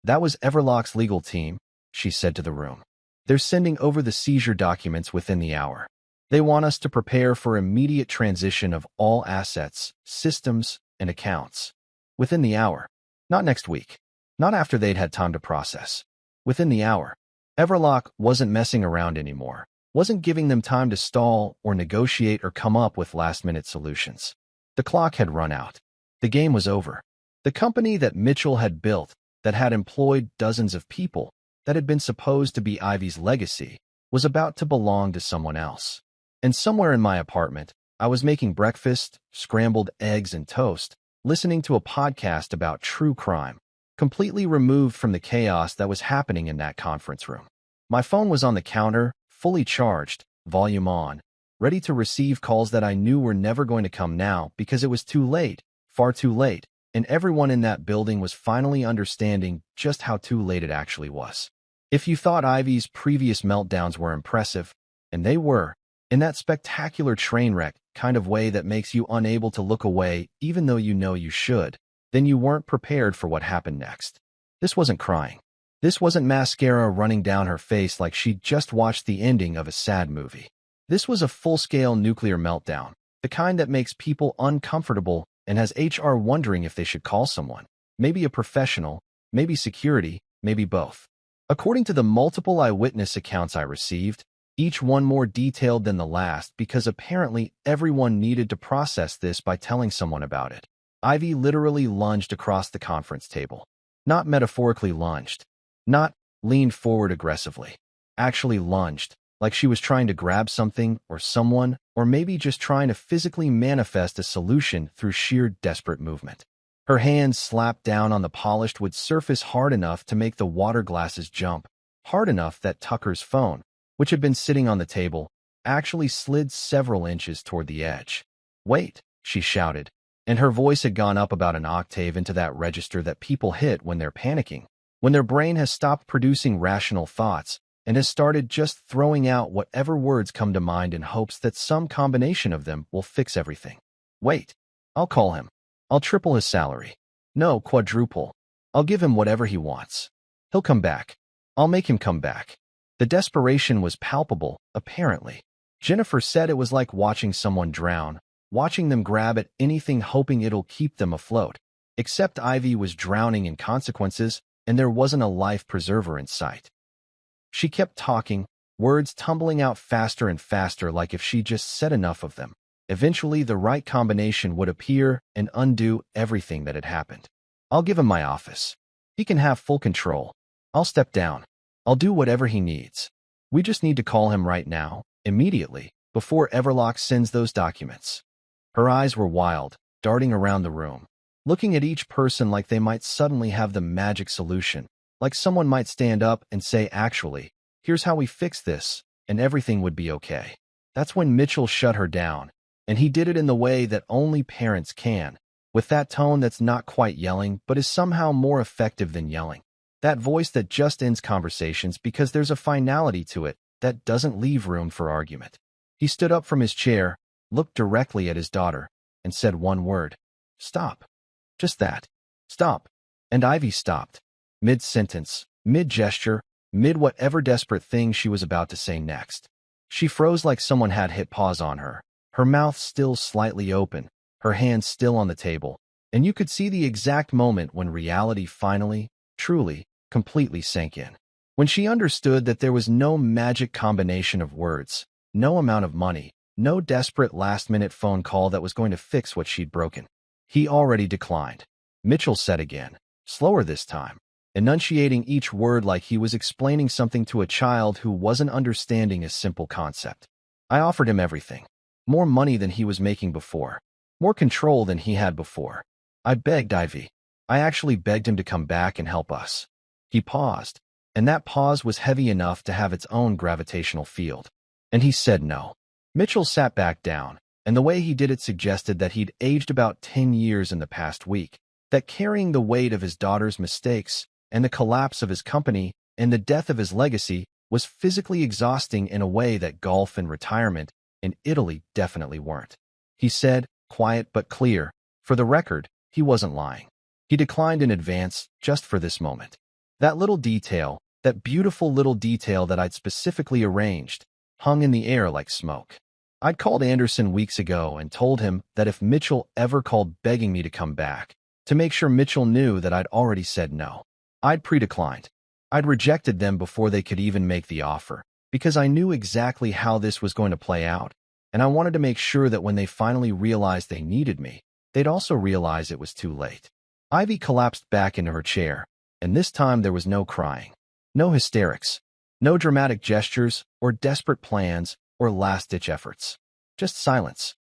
That was Everlock's legal team, she said to the room. They're sending over the seizure documents within the hour. They want us to prepare for immediate transition of all assets, systems, and accounts. Within the hour. Not next week. Not after they'd had time to process. Within the hour. Everlock wasn't messing around anymore, wasn't giving them time to stall or negotiate or come up with last-minute solutions. The clock had run out. The game was over. The company that Mitchell had built, that had employed dozens of people, that had been supposed to be Ivy's legacy, was about to belong to someone else. And somewhere in my apartment, I was making breakfast, scrambled eggs and toast, listening to a podcast about true crime, completely removed from the chaos that was happening in that conference room. My phone was on the counter, fully charged, volume on, ready to receive calls that I knew were never going to come now because it was too late, far too late, and everyone in that building was finally understanding just how too late it actually was. If you thought Ivy's previous meltdowns were impressive, and they were, in that spectacular train wreck kind of way that makes you unable to look away even though you know you should, then you weren't prepared for what happened next. This wasn't crying. This wasn't mascara running down her face like she'd just watched the ending of a sad movie. This was a full-scale nuclear meltdown, the kind that makes people uncomfortable and has HR wondering if they should call someone. Maybe a professional, maybe security, maybe both. According to the multiple eyewitness accounts I received, each one more detailed than the last because apparently everyone needed to process this by telling someone about it. Ivy literally lunged across the conference table. Not metaphorically lunged. Not leaned forward aggressively. Actually lunged, like she was trying to grab something or someone, or maybe just trying to physically manifest a solution through sheer desperate movement. Her hands slapped down on the polished wood surface hard enough to make the water glasses jump, hard enough that Tucker's phone, which had been sitting on the table, actually slid several inches toward the edge. "Wait," she shouted, and her voice had gone up about an octave into that register that people hit when they're panicking, when their brain has stopped producing rational thoughts and has started just throwing out whatever words come to mind in hopes that some combination of them will fix everything. "Wait, I'll call him. I'll triple his salary. No, quadruple. I'll give him whatever he wants. He'll come back. I'll make him come back." The desperation was palpable, apparently. Jennifer said it was like watching someone drown, watching them grab at anything hoping it'll keep them afloat. Except Ivy was drowning in consequences, and there wasn't a life preserver in sight. She kept talking, words tumbling out faster and faster like if she just said enough of them. Eventually, the right combination would appear and undo everything that had happened. "I'll give him my office. He can have full control. I'll step down. I'll do whatever he needs. We just need to call him right now, immediately, before Everlock sends those documents." Her eyes were wild, darting around the room, looking at each person like they might suddenly have the magic solution, like someone might stand up and say, "Actually, here's how we fix this," and everything would be okay. That's when Mitchell shut her down, and he did it in the way that only parents can, with that tone that's not quite yelling but is somehow more effective than yelling. That voice that just ends conversations because there's a finality to it that doesn't leave room for argument. He stood up from his chair, looked directly at his daughter, and said one word. "Stop." Just that. "Stop." And Ivy stopped. Mid-sentence, mid-gesture, mid-whatever desperate thing she was about to say next. She froze like someone had hit pause on her, her mouth still slightly open, her hands still on the table, and you could see the exact moment when reality finally, truly, completely sank in. When she understood that there was no magic combination of words, no amount of money, no desperate last-minute phone call that was going to fix what she'd broken. He already declined. Mitchell said again, slower this time, enunciating each word like he was explaining something to a child who wasn't understanding a simple concept. "I offered him everything. More money than he was making before. More control than he had before. I begged Ivy. I actually begged him to come back and help us." He paused, and that pause was heavy enough to have its own gravitational field. And he said no. Mitchell sat back down, and the way he did it suggested that he'd aged about 10 years in the past week, that carrying the weight of his daughter's mistakes and the collapse of his company and the death of his legacy was physically exhausting in a way that golf and retirement in Italy definitely weren't. He said, quiet but clear, for the record, he wasn't lying. He declined in advance just for this moment. That little detail, that beautiful little detail that I'd specifically arranged, hung in the air like smoke. I'd called Anderson weeks ago and told him that if Mitchell ever called begging me to come back, to make sure Mitchell knew that I'd already said no. I'd pre-declined. I'd rejected them before they could even make the offer, because I knew exactly how this was going to play out, and I wanted to make sure that when they finally realized they needed me, they'd also realize it was too late. Ivy collapsed back into her chair, and this time there was no crying, no hysterics, No dramatic gestures or desperate plans or last-ditch efforts. Just silence.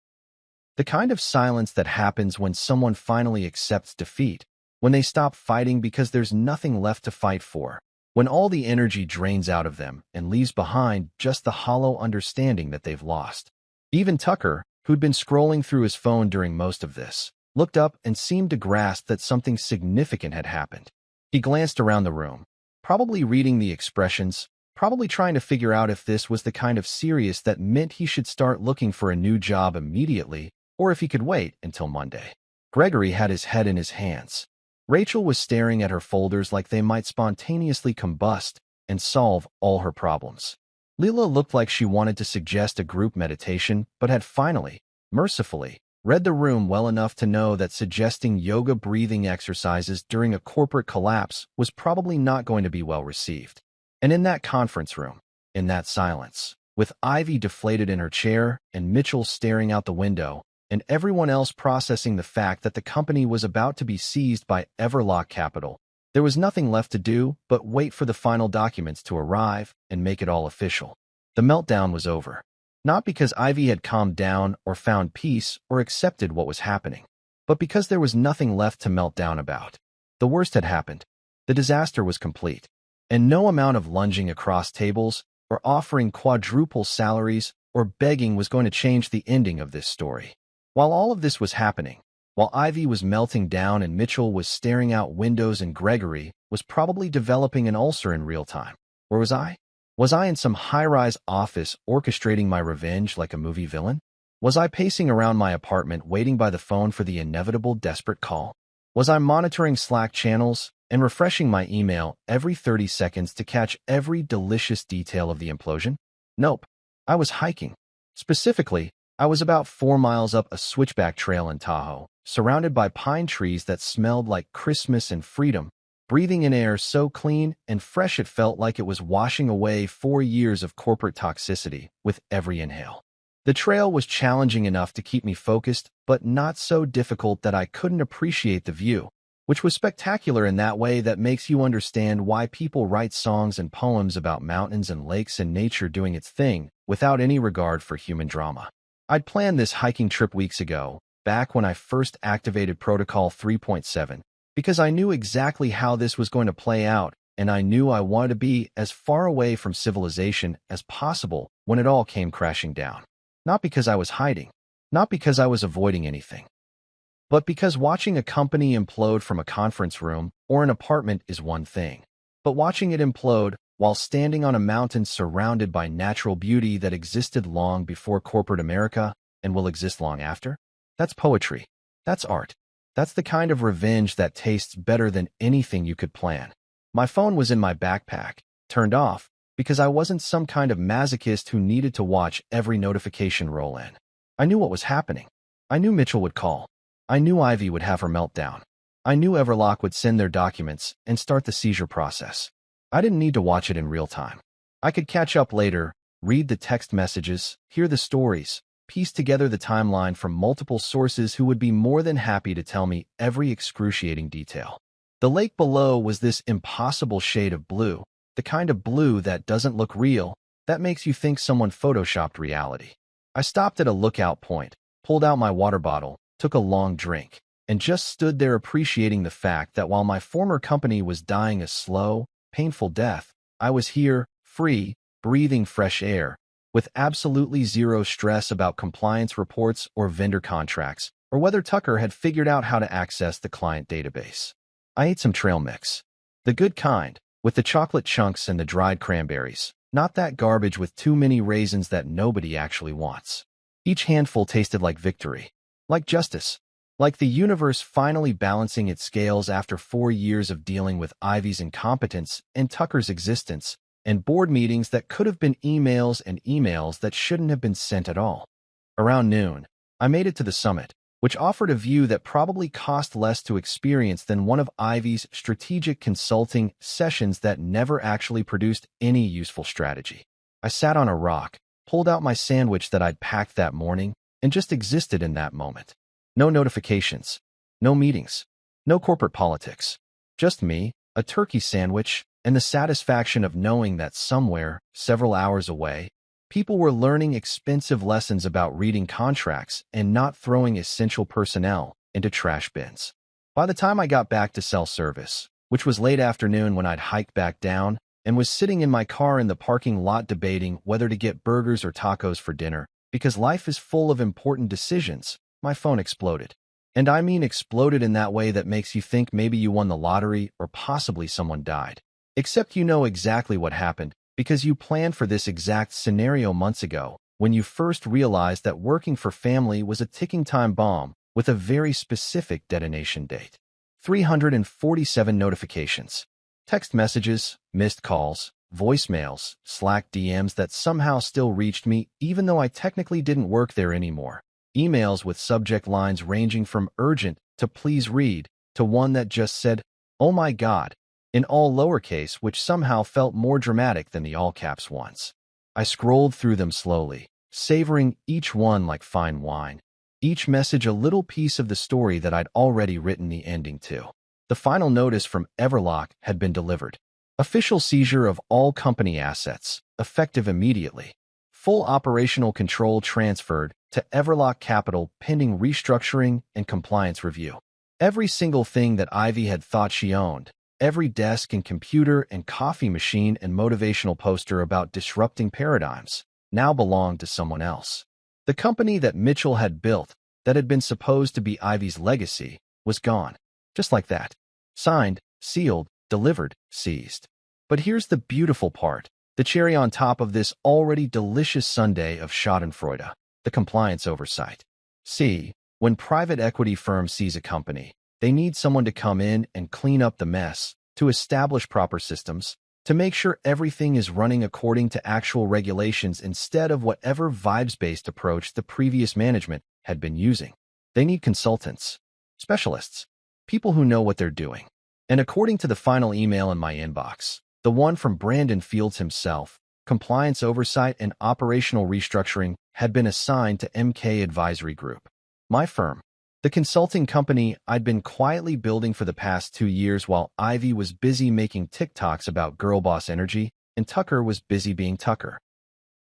The kind of silence that happens when someone finally accepts defeat, when they stop fighting because there's nothing left to fight for, when all the energy drains out of them and leaves behind just the hollow understanding that they've lost. Even Tucker, who'd been scrolling through his phone during most of this, looked up and seemed to grasp that something significant had happened. He glanced around the room, probably reading the expressions, probably trying to figure out if this was the kind of serious that meant he should start looking for a new job immediately, or if he could wait until Monday. Gregory had his head in his hands. Rachel was staring at her folders like they might spontaneously combust and solve all her problems. Leela looked like she wanted to suggest a group meditation, but had finally, mercifully, read the room well enough to know that suggesting yoga breathing exercises during a corporate collapse was probably not going to be well received. And in that conference room, in that silence, with Ivy deflated in her chair and Mitchell staring out the window, and everyone else processing the fact that the company was about to be seized by Everlock Capital, there was nothing left to do but wait for the final documents to arrive and make it all official. The meltdown was over. Not because Ivy had calmed down or found peace or accepted what was happening, but because there was nothing left to melt down about. The worst had happened. The disaster was complete. And no amount of lunging across tables or offering quadruple salaries or begging was going to change the ending of this story. While all of this was happening, while Ivy was melting down and Mitchell was staring out windows and Gregory was probably developing an ulcer in real time, where was I? Was I in some high-rise office orchestrating my revenge like a movie villain? Was I pacing around my apartment waiting by the phone for the inevitable desperate call? Was I monitoring Slack channels and refreshing my email every 30 seconds to catch every delicious detail of the implosion? Nope. I was hiking. Specifically, I was about 4 miles up a switchback trail in Tahoe, surrounded by pine trees that smelled like Christmas and freedom, breathing in air so clean and fresh it felt like it was washing away 4 years of corporate toxicity with every inhale. The trail was challenging enough to keep me focused, but not so difficult that I couldn't appreciate the view, which was spectacular in that way that makes you understand why people write songs and poems about mountains and lakes and nature doing its thing without any regard for human drama. I'd planned this hiking trip weeks ago, back when I first activated Protocol 3.7, because I knew exactly how this was going to play out, and I knew I wanted to be as far away from civilization as possible when it all came crashing down. Not because I was hiding, not because I was avoiding anything, but because watching a company implode from a conference room or an apartment is one thing, but watching it implode while standing on a mountain surrounded by natural beauty that existed long before corporate America and will exist long after? That's poetry. That's art. That's the kind of revenge that tastes better than anything you could plan. My phone was in my backpack, turned off, because I wasn't some kind of masochist who needed to watch every notification roll in. I knew what was happening. I knew Mitchell would call. I knew Ivy would have her meltdown. I knew Everlock would send their documents and start the seizure process. I didn't need to watch it in real time. I could catch up later, read the text messages, hear the stories, piece together the timeline from multiple sources who would be more than happy to tell me every excruciating detail. The lake below was this impossible shade of blue, the kind of blue that doesn't look real, that makes you think someone photoshopped reality. I stopped at a lookout point, pulled out my water bottle, took a long drink, and just stood there appreciating the fact that while my former company was dying a slow, painful death, I was here, free, breathing fresh air, with absolutely zero stress about compliance reports or vendor contracts, or whether Tucker had figured out how to access the client database. I ate some trail mix. The good kind, with the chocolate chunks and the dried cranberries, not that garbage with too many raisins that nobody actually wants. Each handful tasted like victory, like justice, like the universe finally balancing its scales after 4 years of dealing with Ivy's incompetence and Tucker's existence, and board meetings that could have been emails and emails that shouldn't have been sent at all. Around noon, I made it to the summit, which offered a view that probably cost less to experience than one of Ivy's strategic consulting sessions that never actually produced any useful strategy. I sat on a rock, pulled out my sandwich that I'd packed that morning, and just existed in that moment. No notifications, no meetings, no corporate politics. Just me, a turkey sandwich, and the satisfaction of knowing that somewhere, several hours away, people were learning expensive lessons about reading contracts and not throwing essential personnel into trash bins. By the time I got back to cell service, which was late afternoon when I'd hiked back down, and was sitting in my car in the parking lot debating whether to get burgers or tacos for dinner, because life is full of important decisions, my phone exploded. And I mean exploded in that way that makes you think maybe you won the lottery or possibly someone died. Except you know exactly what happened, because you planned for this exact scenario months ago, when you first realized that working for family was a ticking time bomb with a very specific detonation date. 347 notifications. Text messages, missed calls, voicemails, Slack DMs that somehow still reached me even though I technically didn't work there anymore. Emails with subject lines ranging from urgent to please read to one that just said, "Oh my God," in all lowercase, which somehow felt more dramatic than the all-caps ones. I scrolled through them slowly, savoring each one like fine wine, each message a little piece of the story that I'd already written the ending to. The final notice from Everlock had been delivered. Official seizure of all company assets, effective immediately. Full operational control transferred to Everlock Capital pending restructuring and compliance review. Every single thing that Ivy had thought she owned, every desk and computer and coffee machine and motivational poster about disrupting paradigms, now belonged to someone else. The company that Mitchell had built, that had been supposed to be Ivy's legacy, was gone. Just like that. Signed, sealed, delivered, seized. But here's the beautiful part, the cherry on top of this already delicious sundae of schadenfreude, the compliance oversight. See, when private equity firms seize a company, they need someone to come in and clean up the mess, to establish proper systems, to make sure everything is running according to actual regulations instead of whatever vibes-based approach the previous management had been using. They need consultants, specialists, people who know what they're doing. And according to the final email in my inbox, the one from Brandon Fields himself, compliance oversight and operational restructuring had been assigned to MK Advisory Group, my firm, the consulting company I'd been quietly building for the past 2 years while Ivy was busy making TikToks about girl boss energy and Tucker was busy being Tucker.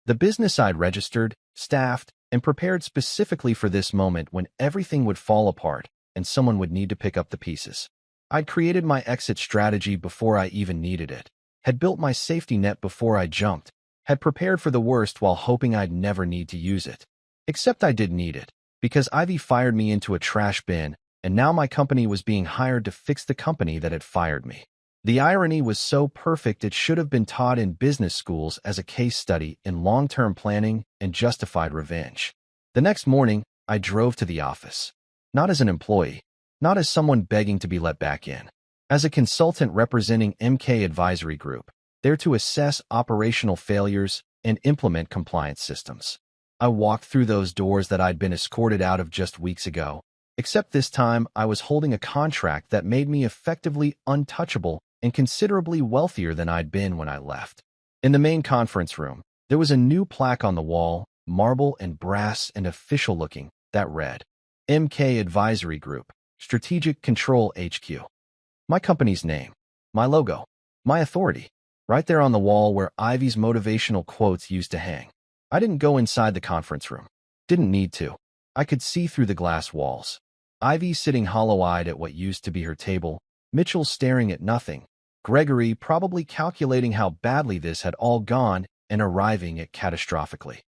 The business I'd registered, staffed, and prepared specifically for this moment when everything would fall apart and someone would need to pick up the pieces. I'd created my exit strategy before I even needed it, had built my safety net before I jumped, had prepared for the worst while hoping I'd never need to use it. Except I did need it, because Ivy fired me into a trash bin, and now my company was being hired to fix the company that had fired me. The irony was so perfect it should have been taught in business schools as a case study in long-term planning and justified revenge. The next morning, I drove to the office. Not as an employee, not as someone begging to be let back in. As a consultant representing MK Advisory Group, there to assess operational failures and implement compliance systems. I walked through those doors that I'd been escorted out of just weeks ago, except this time I was holding a contract that made me effectively untouchable and considerably wealthier than I'd been when I left. In the main conference room, there was a new plaque on the wall, marble and brass and official looking, that read, MK Advisory Group, Strategic Control HQ. My company's name, my logo, my authority, right there on the wall where Ivy's motivational quotes used to hang. I didn't go inside the conference room. Didn't need to. I could see through the glass walls. Ivy sitting hollow-eyed at what used to be her table, Mitchell staring at nothing, Gregory probably calculating how badly this had all gone and arriving at catastrophically.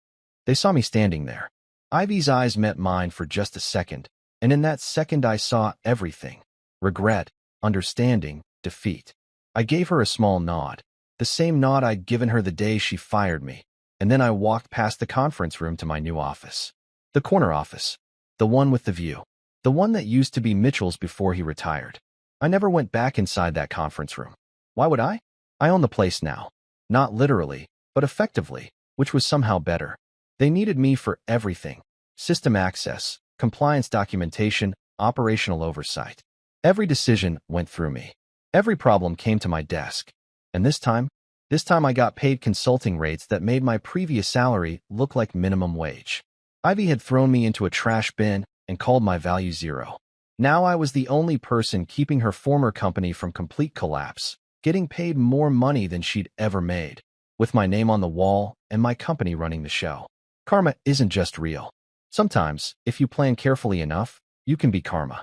They saw me standing there. Ivy's eyes met mine for just a second, and in that second I saw everything. Regret, understanding, defeat. I gave her a small nod, the same nod I'd given her the day she fired me, and then I walked past the conference room to my new office. The corner office. The one with the view. The one that used to be Mitchell's before he retired. I never went back inside that conference room. Why would I? I own the place now. Not literally, but effectively, which was somehow better. They needed me for everything. System access, compliance documentation, operational oversight. Every decision went through me. Every problem came to my desk. And this time I got paid consulting rates that made my previous salary look like minimum wage. Ivy had thrown me into a trash bin and called my value zero. Now I was the only person keeping her former company from complete collapse, getting paid more money than she'd ever made, with my name on the wall and my company running the show. Karma isn't just real. Sometimes, if you plan carefully enough, you can be karma.